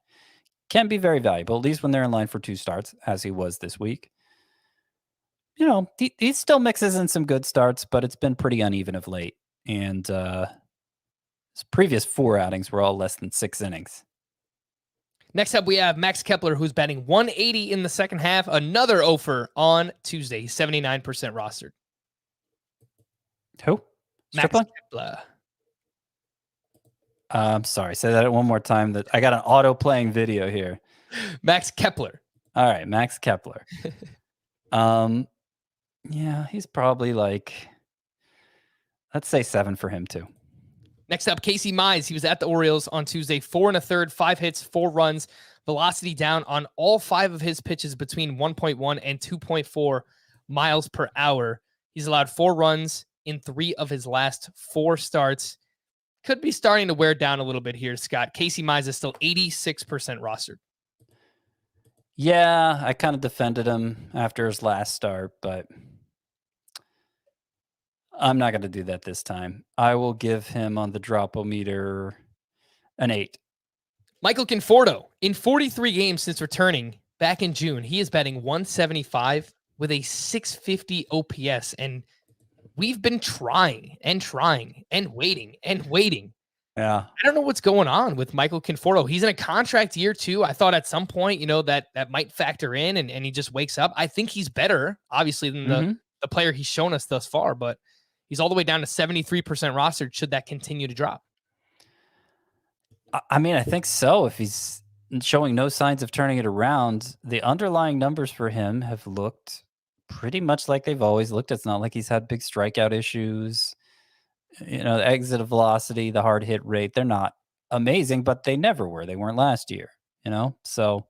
Can be very valuable, at least when they're in line for 2 starts, as he was this week. He still mixes in some good starts, but it's been pretty uneven of late. And his previous 4 outings were all less than 6 innings. Next up, we have Max Kepler, who's batting 180 in the second half. Another 0 on Tuesday. He's 79% rostered. Who? Max Stripling? Kepler. I'm sorry. Say that one more time. That I got an auto-playing video here. Max Kepler. All right, Max Kepler. Yeah, he's probably let's say 7 for him too. Next up, Casey Mize. He was at the Orioles on Tuesday. 4 1/3, 5 hits, 4 runs. Velocity down on all 5 of his pitches between 1.1 and 2.4 miles per hour. He's allowed 4 runs in 3 of his last 4 starts. Could be starting to wear down a little bit here, Scott. Casey Mize is still 86% rostered. Yeah, I kind of defended him after his last start, but I'm not going to do that this time. I will give him on the drop-o-meter an 8. Michael Conforto, in 43 games since returning back in June, he is batting 175 with a 650 OPS, and we've been trying and waiting and waiting. Yeah. I don't know what's going on with Michael Conforto. He's in a contract year too. I thought at some point, that might factor in and he just wakes up. I think he's better, obviously, than the player he's shown us thus far, but he's all the way down to 73% rostered. Should that continue to drop? I mean, I think so. If he's showing no signs of turning it around, the underlying numbers for him have looked pretty much like they've always looked. It's not like he's had big strikeout issues. The exit velocity, the hard hit rate, they're not amazing, but they never were. They weren't last year, So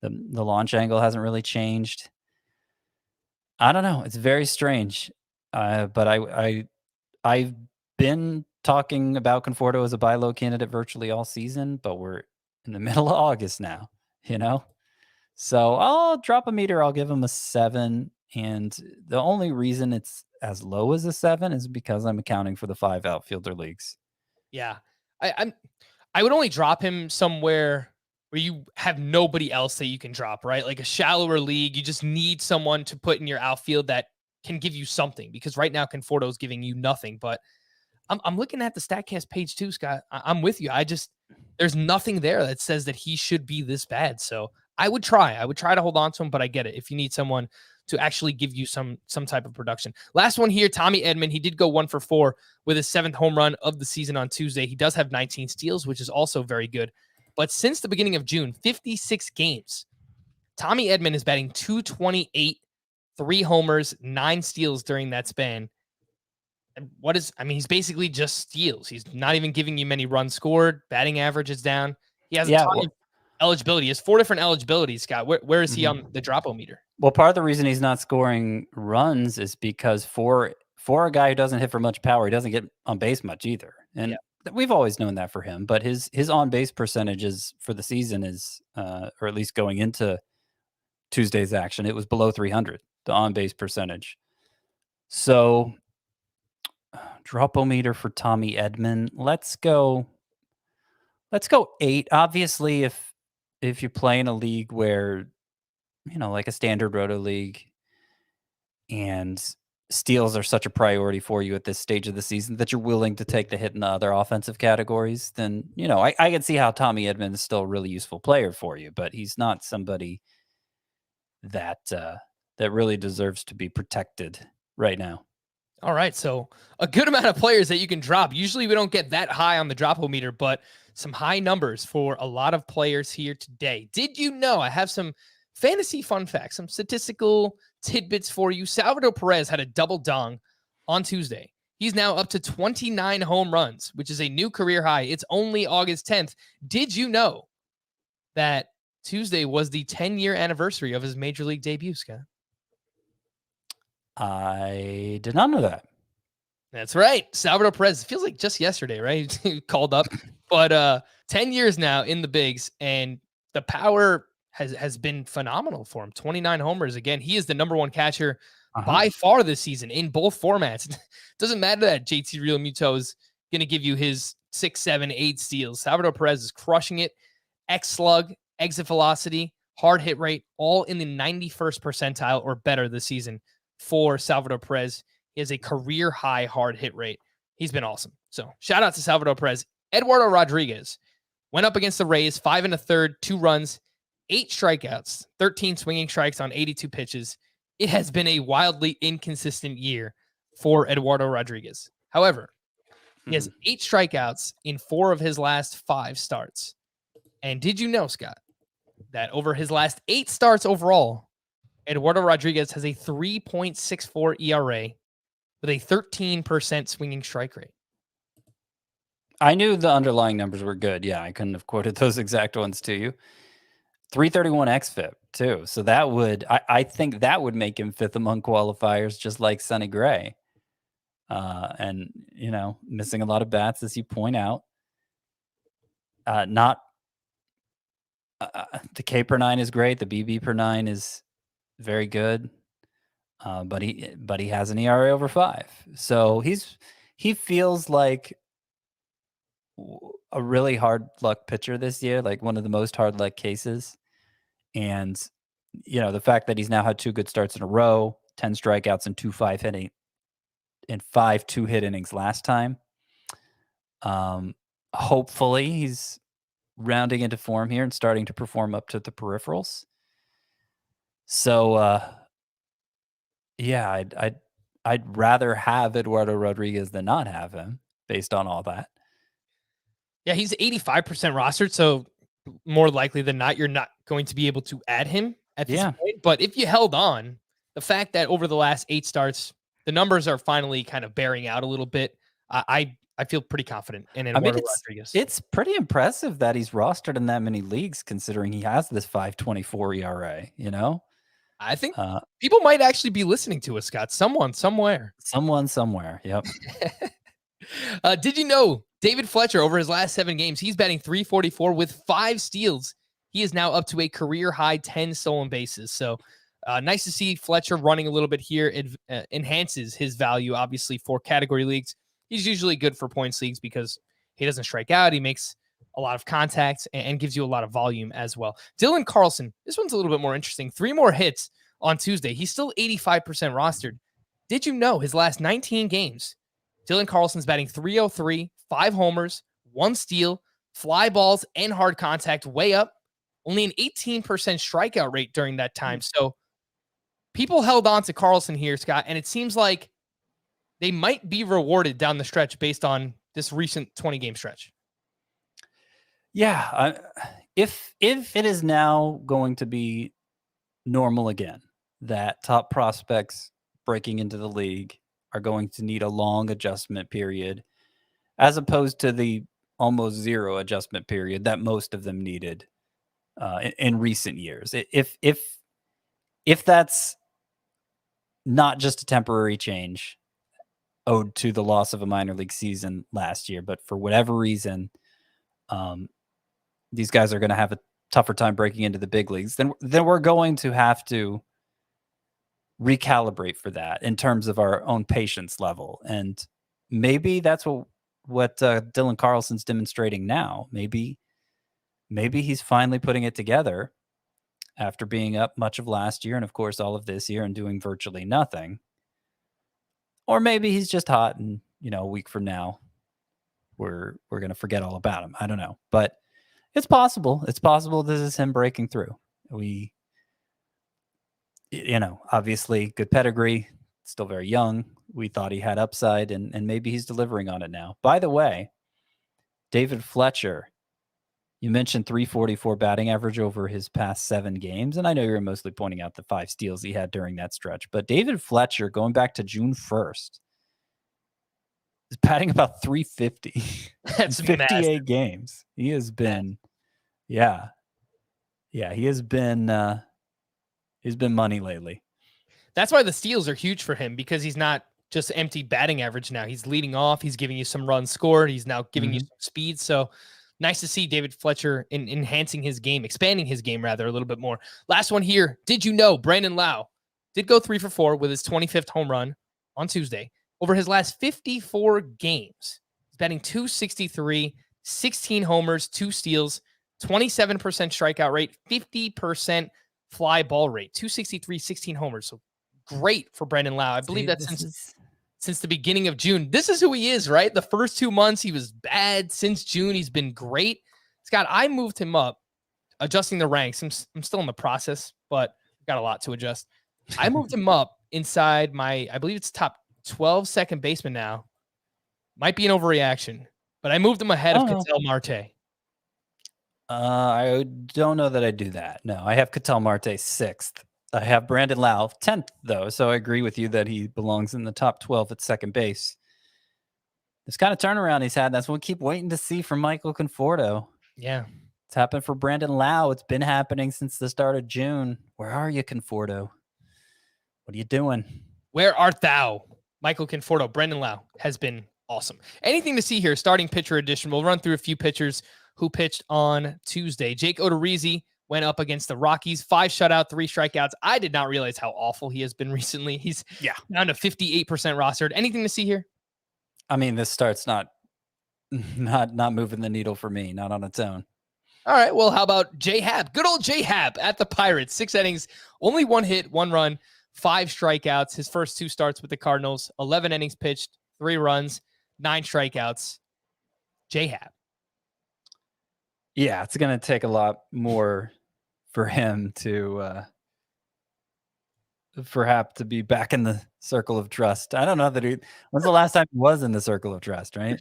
the launch angle hasn't really changed. I don't know. It's very strange. But I've been talking about Conforto as a buy low candidate virtually all season, but we're in the middle of August now, So I'll drop a meter. I'll give him a 7. And the only reason it's as low as a 7 is because I'm accounting for the 5 outfielder leagues. Yeah. I would only drop him somewhere where you have nobody else that you can drop, right? Like a shallower league, you just need someone to put in your outfield that can give you something, because right now Conforto is giving you nothing. But I'm looking at the StatCast page too, Scott. I'm with you. There's nothing there that says that he should be this bad. So I would try to hold on to him, but I get it. If you need someone to actually give you some type of production. Last one here, Tommy Edmond. He did go 1 for 4 with his 7th home run of the season on Tuesday. He does have 19 steals, which is also very good. But since the beginning of June, 56 games, Tommy Edmond is batting .228, 3 homers, 9 steals during that span. And he's basically just steals. He's not even giving you many runs scored. Batting average is down. He has a ton of eligibility. He has 4 different eligibilities, Scott. Where is he on the dropometer? Well, part of the reason he's not scoring runs is because for a guy who doesn't hit for much power, he doesn't get on base much either. And we've always known that for him. But his on base percentages for the season is, or at least going into Tuesday's action, it was below 300, the on base percentage. So dropometer for Tommy Edmond. Let's go 8. Obviously, if you're playing a league where, like a standard roto league, and steals are such a priority for you at this stage of the season that you're willing to take the hit in the other offensive categories, then, I can see how Tommy Edmond is still a really useful player for you, but he's not somebody that really deserves to be protected right now. All right, so a good amount of players that you can drop. Usually we don't get that high on the dropometer, but some high numbers for a lot of players here today. Did you know I have some fantasy fun facts, some statistical tidbits for you? Salvador Perez had a double dong on Tuesday. He's now up to 29 home runs, which is a new career high. It's only August 10th. Did you know that Tuesday was the 10-year anniversary of his major league debut, Scott? I did not know that. That's right. Salvador Perez, feels like just yesterday, right? He called up, but 10 years now in the bigs, and the power has been phenomenal for him. 29 homers. Again, he is the number 1 catcher by far this season in both formats. Doesn't matter that JT Realmuto is going to give you his 6, 7, 8 steals. Salvador Perez is crushing it. X-slug, exit velocity, hard hit rate, all in the 91st percentile or better this season for Salvador Perez. He has a career high hard hit rate. He's been awesome. So shout out to Salvador Perez. Eduardo Rodriguez went up against the Rays, 5 1/3, 2 runs, 8 strikeouts, 13 swinging strikes on 82 pitches. It has been a wildly inconsistent year for Eduardo Rodriguez. However, he has 8 strikeouts in 4 of his last 5 starts. And did you know, Scott, that over his last 8 starts overall, Eduardo Rodriguez has a 3.64 ERA with a 13% swinging strike rate? I knew the underlying numbers were good. Yeah, I couldn't have quoted those exact ones to you. 331 xFIP too. So that would, I think that would make him 5th among qualifiers, just like Sonny Gray. And, missing a lot of bats, as you point out. The K per 9 is great. The BB per 9 is very good. But he has an ERA over 5. So he feels like a really hard luck pitcher this year, like one of the most hard luck cases. And, the fact that he's now had 2 good starts in a row, 10 strikeouts and 2 5-hit and 5 2-hit innings last time. Hopefully he's rounding into form here and starting to perform up to the peripherals. So, yeah, I'd rather have Eduardo Rodriguez than not have him based on all that. Yeah, he's 85% rostered, so more likely than not, you're not going to be able to add him at this point. But if you held on, the fact that over the last 8 starts, the numbers are finally kind of bearing out a little bit, I feel pretty confident in Eduardo Rodriguez. It's pretty impressive that he's rostered in that many leagues, considering he has this 5.24 ERA, I think people might actually be listening to us, Scott. Someone, somewhere. Yep. Did you know David Fletcher, over his last 7 games, he's batting .344 with 5 steals. He is now up to a career high 10 stolen bases. So Nice to see Fletcher running a little bit here. It enhances his value, obviously, for category leagues. He's usually good for points leagues because he doesn't strike out. He makes a lot of contacts and gives you a lot of volume as well. Dylan Carlson, this one's a little bit more interesting. 3 more hits on Tuesday. He's still 85% rostered. Did you know his last 19 games, Dylan Carlson's batting .303, 5 homers, 1 steal, fly balls, and hard contact, way up. Only an 18% strikeout rate during that time. So people held on to Carlson here, Scott, and it seems like they might be rewarded down the stretch based on this recent 20-game stretch. Yeah, if it is now going to be normal again, that top prospects breaking into the league are going to need a long adjustment period, as opposed to the almost zero adjustment period that most of them needed in recent years. If that's not just a temporary change owed to the loss of a minor league season last year, but for whatever reason, these guys are going to have a tougher time breaking into the big leagues, then we're going to have to recalibrate for that in terms of our own patience level. And maybe that's what Dylan Carlson's demonstrating now. Maybe he's finally putting it together after being up much of last year and, of course, all of this year and doing virtually nothing. Or maybe he's just hot and, a week from now we're going to forget all about him. I don't know. But it's possible. It's possible this is him breaking through. Obviously good pedigree, still very young. We thought he had upside, and maybe he's delivering on it now. By the way, David Fletcher, you mentioned .344 batting average over his past 7 games, and I know you're mostly pointing out the 5 steals he had during that stretch, but David Fletcher, going back to June 1st, is batting about .350. That's 58 massive. games. He has been, he has been, he's been money lately. That's why the steals are huge for him, because he's not just empty batting average now. He's leading off. He's giving you some runs scored. He's now giving you some speed. So nice to see David Fletcher enhancing his game, expanding his game rather a little bit more. Last one here. Did you know Brandon Lowe did go 3 for 4 with his 25th home run on Tuesday? Over his last 54 games, he's batting .263, 16 homers, 2 steals, 27% strikeout rate, 50% fly ball rate, .263, 16 homers. So great for Brandon Lowe. I believe that's since the beginning of June. This is who he is, right? The first 2 months he was bad. Since June, he's been great. Scott, I moved him up, adjusting the ranks. I'm still in the process, but got a lot to adjust. I moved him up inside I believe it's top 12 second baseman now. Might be an overreaction, but I moved him ahead of Ketel Marte. I don't know that I do that. No, I have Ketel Marte 6th. I have Brandon Lowe 10th, though, so I agree with you that he belongs in the top 12 at second base. This kind of turnaround he's had, that's what we keep waiting to see from Michael Conforto. Yeah. It's happened for Brandon Lowe. It's been happening since the start of June. Where are you, Conforto? What are you doing? Where art thou? Michael Conforto, Brandon Lowe has been awesome. Anything to see here? Starting pitcher edition. We'll run through a few pitchers who pitched on Tuesday. Jake Odorizzi went up against the Rockies. 5 shutout, 3 strikeouts. I did not realize how awful he has been recently. He's down to 58% rostered. Anything to see here? I mean, this start's not moving the needle for me, not on its own. All right. Well, how about J-Hap? Good old J-Hap at the Pirates. 6 innings, only 1 hit, 1 run, 5 strikeouts. His first 2 starts with the Cardinals, 11 innings pitched, 3 runs, 9 strikeouts. J-Hap. Yeah, it's going to take a lot more for him to for Hap to be back in the circle of trust. I don't know that when's the last time he was in the circle of trust, right?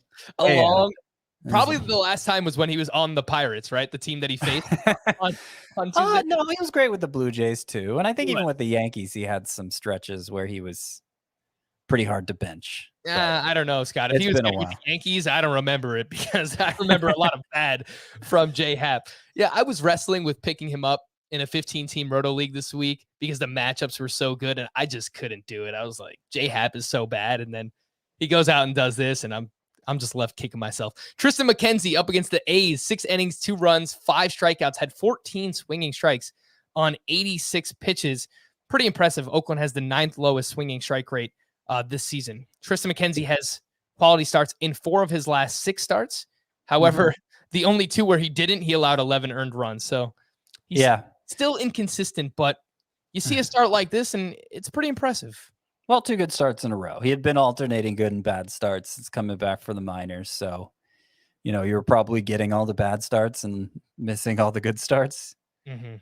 Probably the last time was when he was on the Pirates, right? The team that he faced on Tuesday. No, he was great with the Blue Jays too. And I think even with the Yankees, he had some stretches where he was pretty hard to bench. I don't know, Scott. If he was with the Yankees, I don't remember it because I remember a lot of bad from J-Hap. Yeah, I was wrestling with picking him up in a 15-team Roto League this week because the matchups were so good, and I just couldn't do it. I was like, J-Hap is so bad, and then he goes out and does this, and I'm just left kicking myself. Tristan McKenzie up against the A's, 6 innings, 2 runs, 5 strikeouts, had 14 swinging strikes on 86 pitches. pretty impressive. Oakland has the 9th lowest swinging strike rate this season. Tristan McKenzie has quality starts in 4 of his last 6 starts. However, the only 2 where he didn't, he allowed 11 earned runs. So he's still inconsistent, but you see a start like this and it's pretty impressive. Well, 2 good starts in a row. He had been alternating good and bad starts since coming back from the minors. So, you're probably getting all the bad starts and missing all the good starts. Mm-hmm.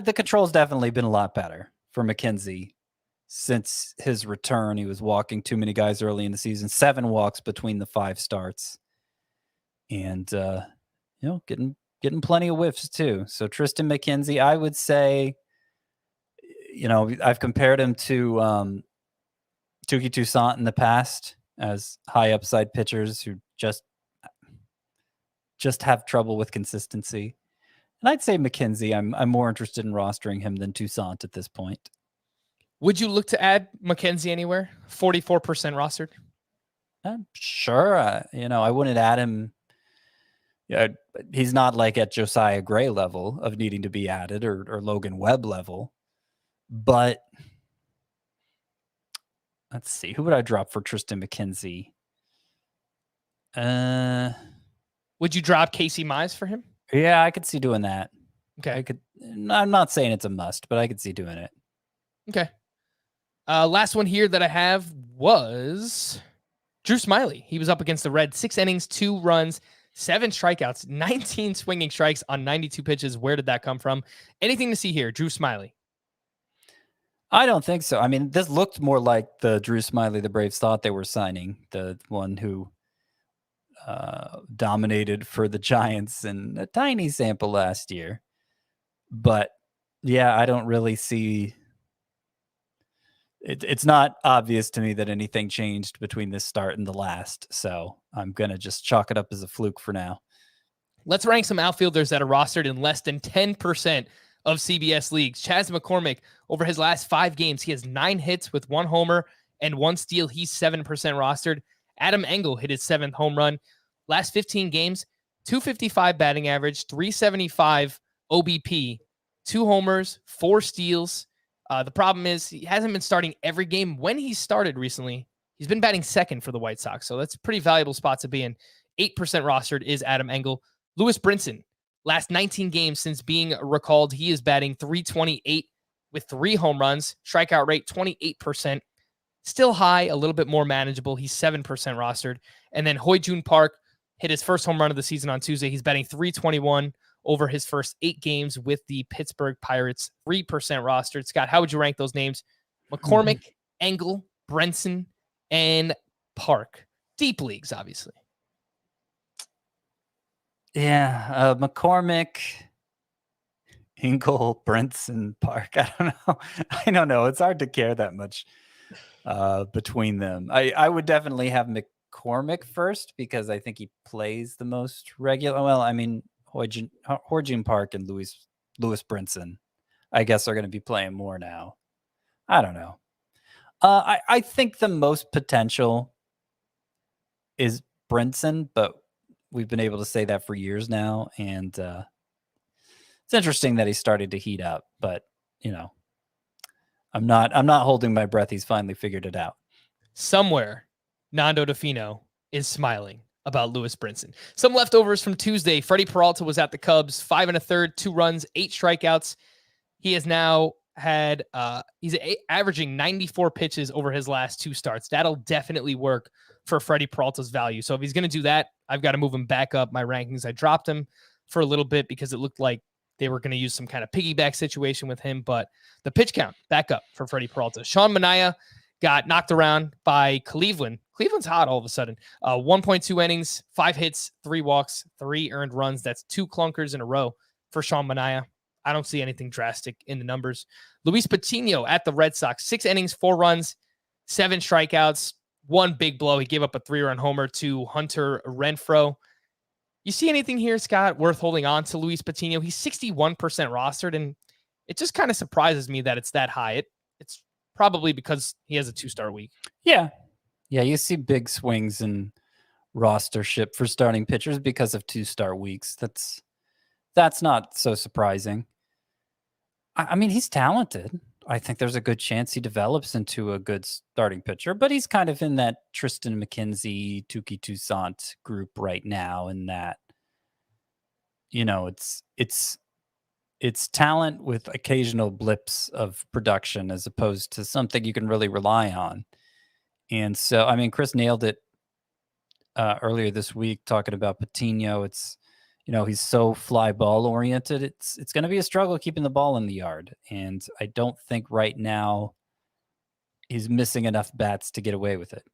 The control's definitely been a lot better for McKenzie since his return. He was walking too many guys early in the season, 7 walks between the 5 starts. And, getting plenty of whiffs too. So Tristan McKenzie, I would say, I've compared him to Touki Toussaint in the past as high upside pitchers who just have trouble with consistency. And I'd say McKenzie, I'm more interested in rostering him than Toussaint at this point. Would you look to add McKenzie anywhere? 44% rostered. Sure. I wouldn't add him. Yeah, he's not like at Josiah Gray level of needing to be added or Logan Webb level. But let's see. Who would I drop for Tristan McKenzie? Would you drop Casey Mize for him? Yeah, I could see doing that. Okay. I'm not saying it's a must, but I could see doing it. Okay. Last one here that I have was Drew Smyly. He was up against the Reds. 6 innings, 2 runs, 7 strikeouts, 19 swinging strikes on 92 pitches. Where did that come from? Anything to see here, Drew Smyly? I don't think so. I mean, this looked more like the Drew Smyly the Braves thought they were signing, the one who dominated for the Giants in a tiny sample last year. But yeah, I don't really see it. It's not obvious to me that anything changed between this start and the last. So I'm going to just chalk it up as a fluke for now. Let's rank some outfielders that are rostered in less than 10% of CBS leagues. Chas McCormick, over his last 5 games, he has 9 hits with 1 homer and 1 steal. He's 7% rostered. Adam Engel hit his 7th home run. Last 15 games, 255 batting average, 375 OBP, 2 homers, 4 steals. The problem is he hasn't been starting every game. When he started recently, he's been batting 2nd for the White Sox. So that's a pretty valuable spot to be in. 8% rostered is Adam Engel. Lewis Brinson, last 19 games since being recalled, he is batting .328 with 3 home runs. Strikeout rate, 28%. Still high, a little bit more manageable. He's 7% rostered. And then Hoy-Jun Park hit his first home run of the season on Tuesday. He's batting .321 over his first 8 games with the Pittsburgh Pirates, 3% rostered. Scott, how would you rank those names? McCormick, Engel, Brinson, and Park. Deep leagues, obviously. Yeah, McCormick, Engel, Brinson, Park. I don't know. It's hard to care that much between them. I would definitely have McCormick first because I think he plays the most regular. Well, I mean, Hoy-Jun Park and Lewis Brinson, I guess, are going to be playing more now. I don't know. I think the most potential is Brinson, but we've been able to say that for years now, and it's interesting that he started to heat up. But I'm not holding my breath. He's finally figured it out. Somewhere, Nando DeFino is smiling about Lewis Brinson. Some leftovers from Tuesday. Freddie Peralta was at the Cubs, 5 1/3, 2 runs, 8 strikeouts. He has now had he's averaging 94 pitches over his last 2 starts. That'll definitely work for Freddie Peralta's value. So if he's going to do that, I've got to move him back up my rankings. I dropped him for a little bit because it looked like they were going to use some kind of piggyback situation with him, but the pitch count back up for Freddie Peralta. Sean Manaea got knocked around by Cleveland. Cleveland's hot all of a sudden. 1.2 innings, 5 hits, 3 walks, 3 earned runs. That's 2 clunkers in a row for Sean Manaea. I don't see anything drastic in the numbers. Luis Patino at the Red Sox, 6 innings, 4 runs, 7 strikeouts, 1 big blow. He gave up a 3-run homer to Hunter Renfroe. You see anything here, Scott, worth holding on to Luis Patino? He's 61% rostered, and it just kind of surprises me that it's that high. It's probably because he has a 2-start week. Yeah, you see big swings in rostership for starting pitchers because of 2-start weeks. That's not so surprising. I mean, he's talented. I think there's a good chance he develops into a good starting pitcher, but he's kind of in that Tristan McKenzie, Tuki Toussaint group right now, in that, it's talent with occasional blips of production as opposed to something you can really rely on. And so, I mean, Chris nailed it earlier this week talking about Patino. It's, he's so fly ball oriented. It's going to be a struggle keeping the ball in the yard. And I don't think right now he's missing enough bats to get away with it.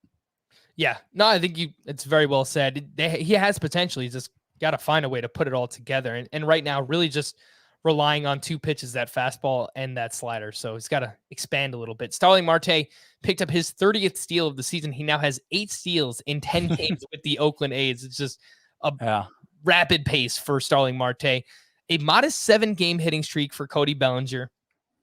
Yeah, no, I think it's very well said. He has potential. He's just got to find a way to put it all together. And right now, really just relying on two pitches, that fastball and that slider. So he's got to expand a little bit. Starling Marte picked up his 30th steal of the season. He now has 8 steals in 10 games with the Oakland A's. It's just a rapid pace for Starling Marte. A modest 7-game hitting streak for Cody Bellinger.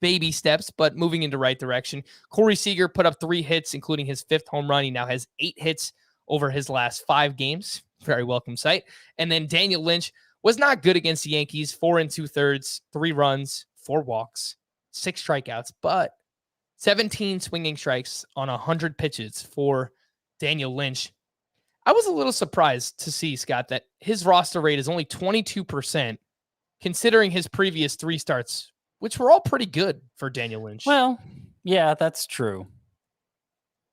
Baby steps, but moving in the right direction. Corey Seager put up 3 hits, including his 5th home run. He now has 8 hits over his last 5 games. Very welcome sight. And then Daniel Lynch was not good against the Yankees. 4 2/3, 3 runs, 4 walks, 6 strikeouts, but 17 swinging strikes on 100 pitches for Daniel Lynch. I was a little surprised to see, Scott, that his roster rate is only 22%, considering his previous 3 starts, which were all pretty good for Daniel Lynch. Well, yeah, that's true.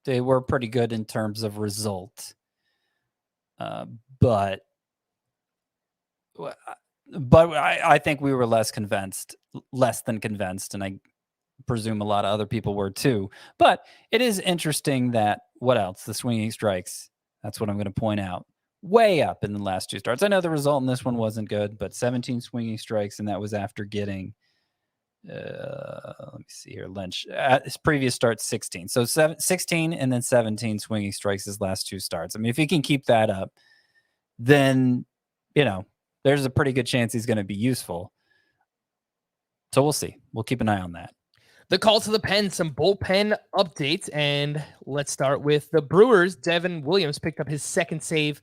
They were pretty good in terms of result. But I think we were less than convinced, and I presume a lot of other people were too. But it is interesting that, what else? The swinging strikes. That's what I'm going to point out. Way up in the last 2 starts. I know the result in this one wasn't good, but 17 swinging strikes, and that was after getting, let me see here, Lynch. His previous start, 16. So 16 and then 17 swinging strikes his last 2 starts. I mean, if he can keep that up, then, there's a pretty good chance he's going to be useful. So we'll see. We'll keep an eye on that. The call to the pen, some bullpen updates, and let's start with the Brewers. Devin Williams picked up his 2nd save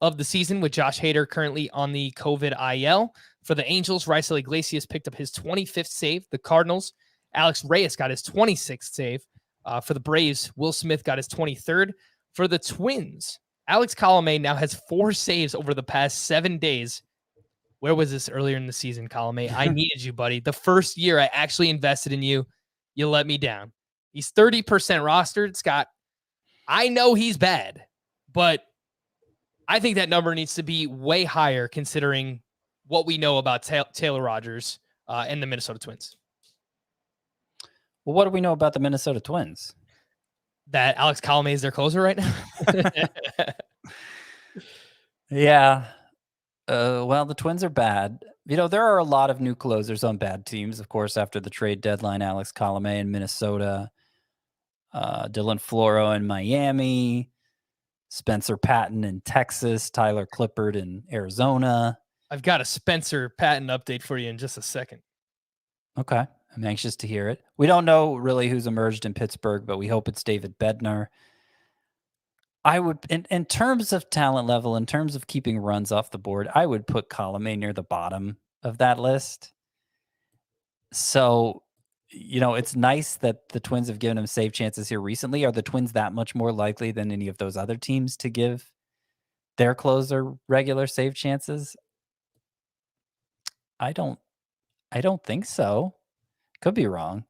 of the season, with Josh Hader currently on the COVID IL. For the Angels, Raisel Iglesias picked up his 25th save. The Cardinals, Alex Reyes got his 26th save. For the Braves, Will Smith got his 23rd. For the Twins, Alex Colomé now has 4 saves over the past 7 days. Where was this earlier in the season, Colomé? I needed you, buddy. The first year I actually invested in you, you let me down. He's 30% rostered, Scott. I know he's bad, but I think that number needs to be way higher considering what we know about Taylor Rogers and the Minnesota Twins. Well, what do we know about the Minnesota Twins? That Alex Colomé is their closer right now? Yeah. Well, the Twins are bad. There are a lot of new closers on bad teams, of course, after the trade deadline. Alex Colomé in Minnesota, Dylan Floro in Miami, Spencer Patton in Texas, Tyler Clippard in Arizona. I've got a Spencer Patton update for you in just a second. Okay. I'm anxious to hear it. We don't know really who's emerged in Pittsburgh, but we hope it's David Bednar. I would, in terms of talent level, in terms of keeping runs off the board, I would put Colomé near the bottom of that list. So, it's nice that the Twins have given him save chances here recently. Are the Twins that much more likely than any of those other teams to give their closer regular save chances? I don't think so. Could be wrong.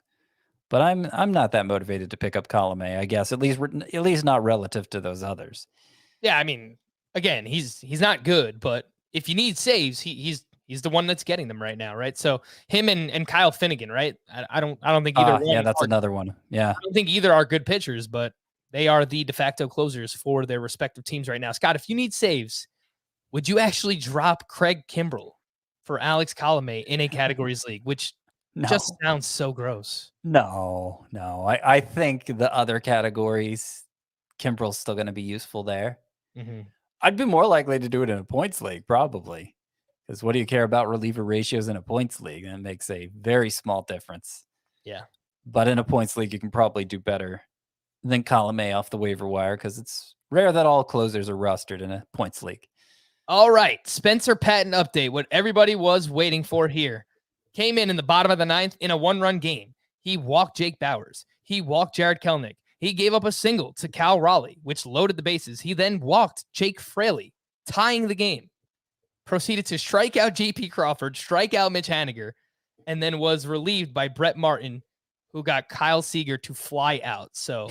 But I'm not that motivated to pick up Colomé, I guess, at least not relative to those others. Yeah, I mean, again, he's not good, but if you need saves, he's the one that's getting them right now, right? So him and Kyle Finnegan, right? I don't think either one. Yeah, that's another one. Yeah. I don't think either are good pitchers, but they are the de facto closers for their respective teams right now. Scott, if you need saves, would you actually drop Craig Kimbrell for Alex Colomé in a categories league, which just sounds so gross? No. I think the other categories, Kimbrell's still going to be useful there. Mm-hmm. I'd be more likely to do it in a points league, probably. Because what do you care about reliever ratios in a points league? That makes a very small difference. Yeah. But in a points league, you can probably do better than Colomé off the waiver wire, because it's rare that all closers are rostered in a points league. All right. Spencer Patton update. What everybody was waiting for here. came in the bottom of the ninth in a 1-run game. He walked Jake Bowers. He walked Jared Kelenic. He gave up a single to Cal Raleigh, which loaded the bases. He then walked Jake Fraley, tying the game. Proceeded to strike out J.P. Crawford, strike out Mitch Haniger, and then was relieved by Brett Martin, who got Kyle Seager to fly out. So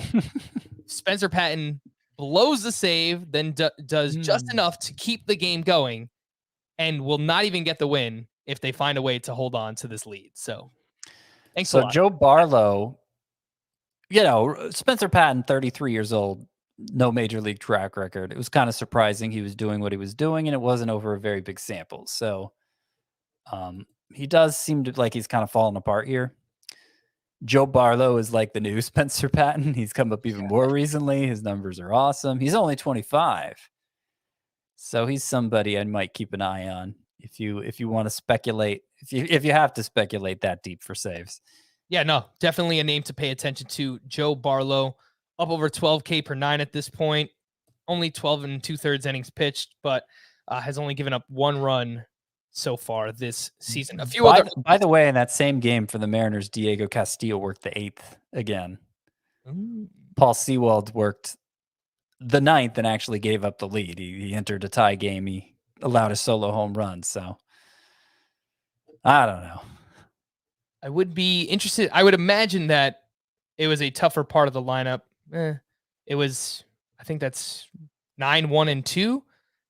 Spencer Patton blows the save, then does just enough to keep the game going, and will not even get the win if they find a way to hold on to this lead. So thanks a lot. Joe Barlow, Spencer Patton, 33 years old, no major league track record. It was kind of surprising he was doing what he was doing, and it wasn't over a very big sample. So he does seem to like he's kind of falling apart here. Joe Barlow is like the new Spencer Patton. He's come up even more recently. His numbers are awesome. He's only 25. So he's somebody I might keep an eye on if you want to speculate, if you have to speculate that deep for saves. Yeah, no, definitely a name to pay attention to. Joe Barlow, up over 12K per 9 at this point. Only 12 and 2/3 innings pitched, but has only given up 1 run so far this season. By the way, in that same game for the Mariners, Diego Castillo worked the 8th again. Paul Sewald worked the 9th and actually gave up the lead. He entered a tie game. He allowed a solo home run. So I don't know. I would be interested. I would imagine that it was a tougher part of the lineup. It was, I think that's 9, 1, and 2.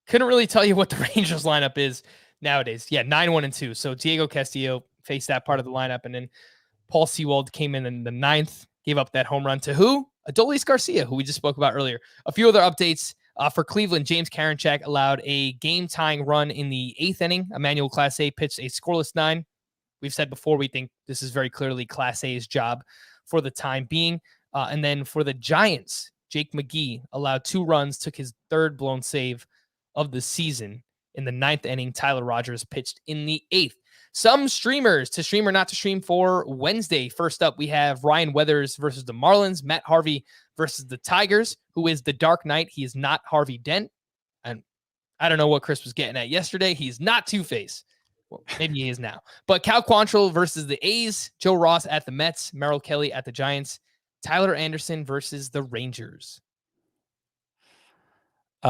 Couldn't really tell you what the Rangers lineup is nowadays. Yeah, 9, 1, and 2. So Diego Castillo faced that part of the lineup, and then Paul Sewald came in the 9th, gave up that home run to who? Adolis Garcia, who we just spoke about earlier. A few other updates for Cleveland. James Karinchak allowed a game-tying run in the 8th inning. Emmanuel Clase pitched a scoreless 9. We've said before, we think this is very clearly Class A's job for the time being. And then for the Giants, Jake McGee allowed 2 runs, took his 3rd blown save of the season. In the 9th inning, Tyler Rogers pitched in the 8th. Some streamers to stream or not to stream for Wednesday. First up, we have Ryan Weathers versus the Marlins, Matt Harvey versus the Tigers, who is the Dark Knight. He is not Harvey Dent. And I don't know what Chris was getting at yesterday. He's not Two-Face. Well, maybe he is now. But Cal Quantrill versus the A's, Joe Ross at the Mets, Merrill Kelly at the Giants, Tyler Anderson versus the Rangers.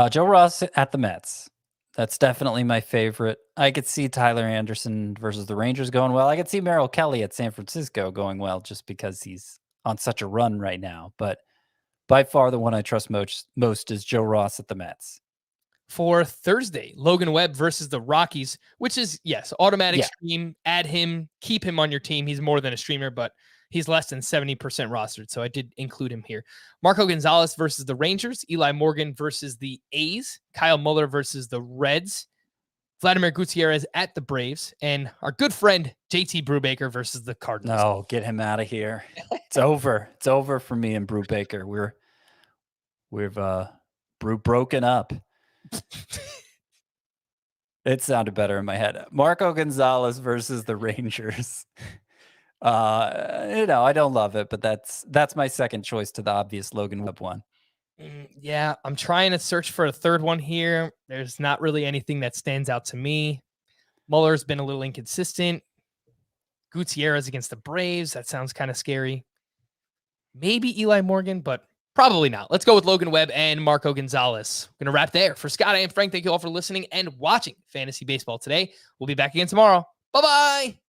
Joe Ross at the Mets. That's definitely my favorite. I could see Tyler Anderson versus the Rangers going well. I could see Merrill Kelly at San Francisco going well just because he's on such a run right now. But by far the one I trust most is Joe Ross at the Mets. For Thursday, Logan Webb versus the Rockies, which is, yes, automatic stream. Add him, keep him on your team. He's more than a streamer, but he's less than 70% rostered, so I did include him here. Marco Gonzalez versus the Rangers, Eli Morgan versus the A's, Kyle Muller versus the Reds, Vladimir Gutierrez at the Braves, and our good friend JT Brubaker versus the Cardinals. No, get him out of here. It's over. It's over for me and Brubaker. We've broken up. It sounded better in my head. Marco Gonzalez versus the Rangers. I don't love it, but that's my second choice to the obvious Logan Webb one. Yeah, I'm trying to search for a third one here. There's not really anything that stands out to me. Muller's been a little inconsistent. Gutierrez against the Braves. That sounds kind of scary. Maybe Eli Morgan, but probably not. Let's go with Logan Webb and Marco Gonzalez. We're going to wrap there. For Scott, I am Frank. Thank you all for listening and watching Fantasy Baseball today. We'll be back again tomorrow. Bye-bye.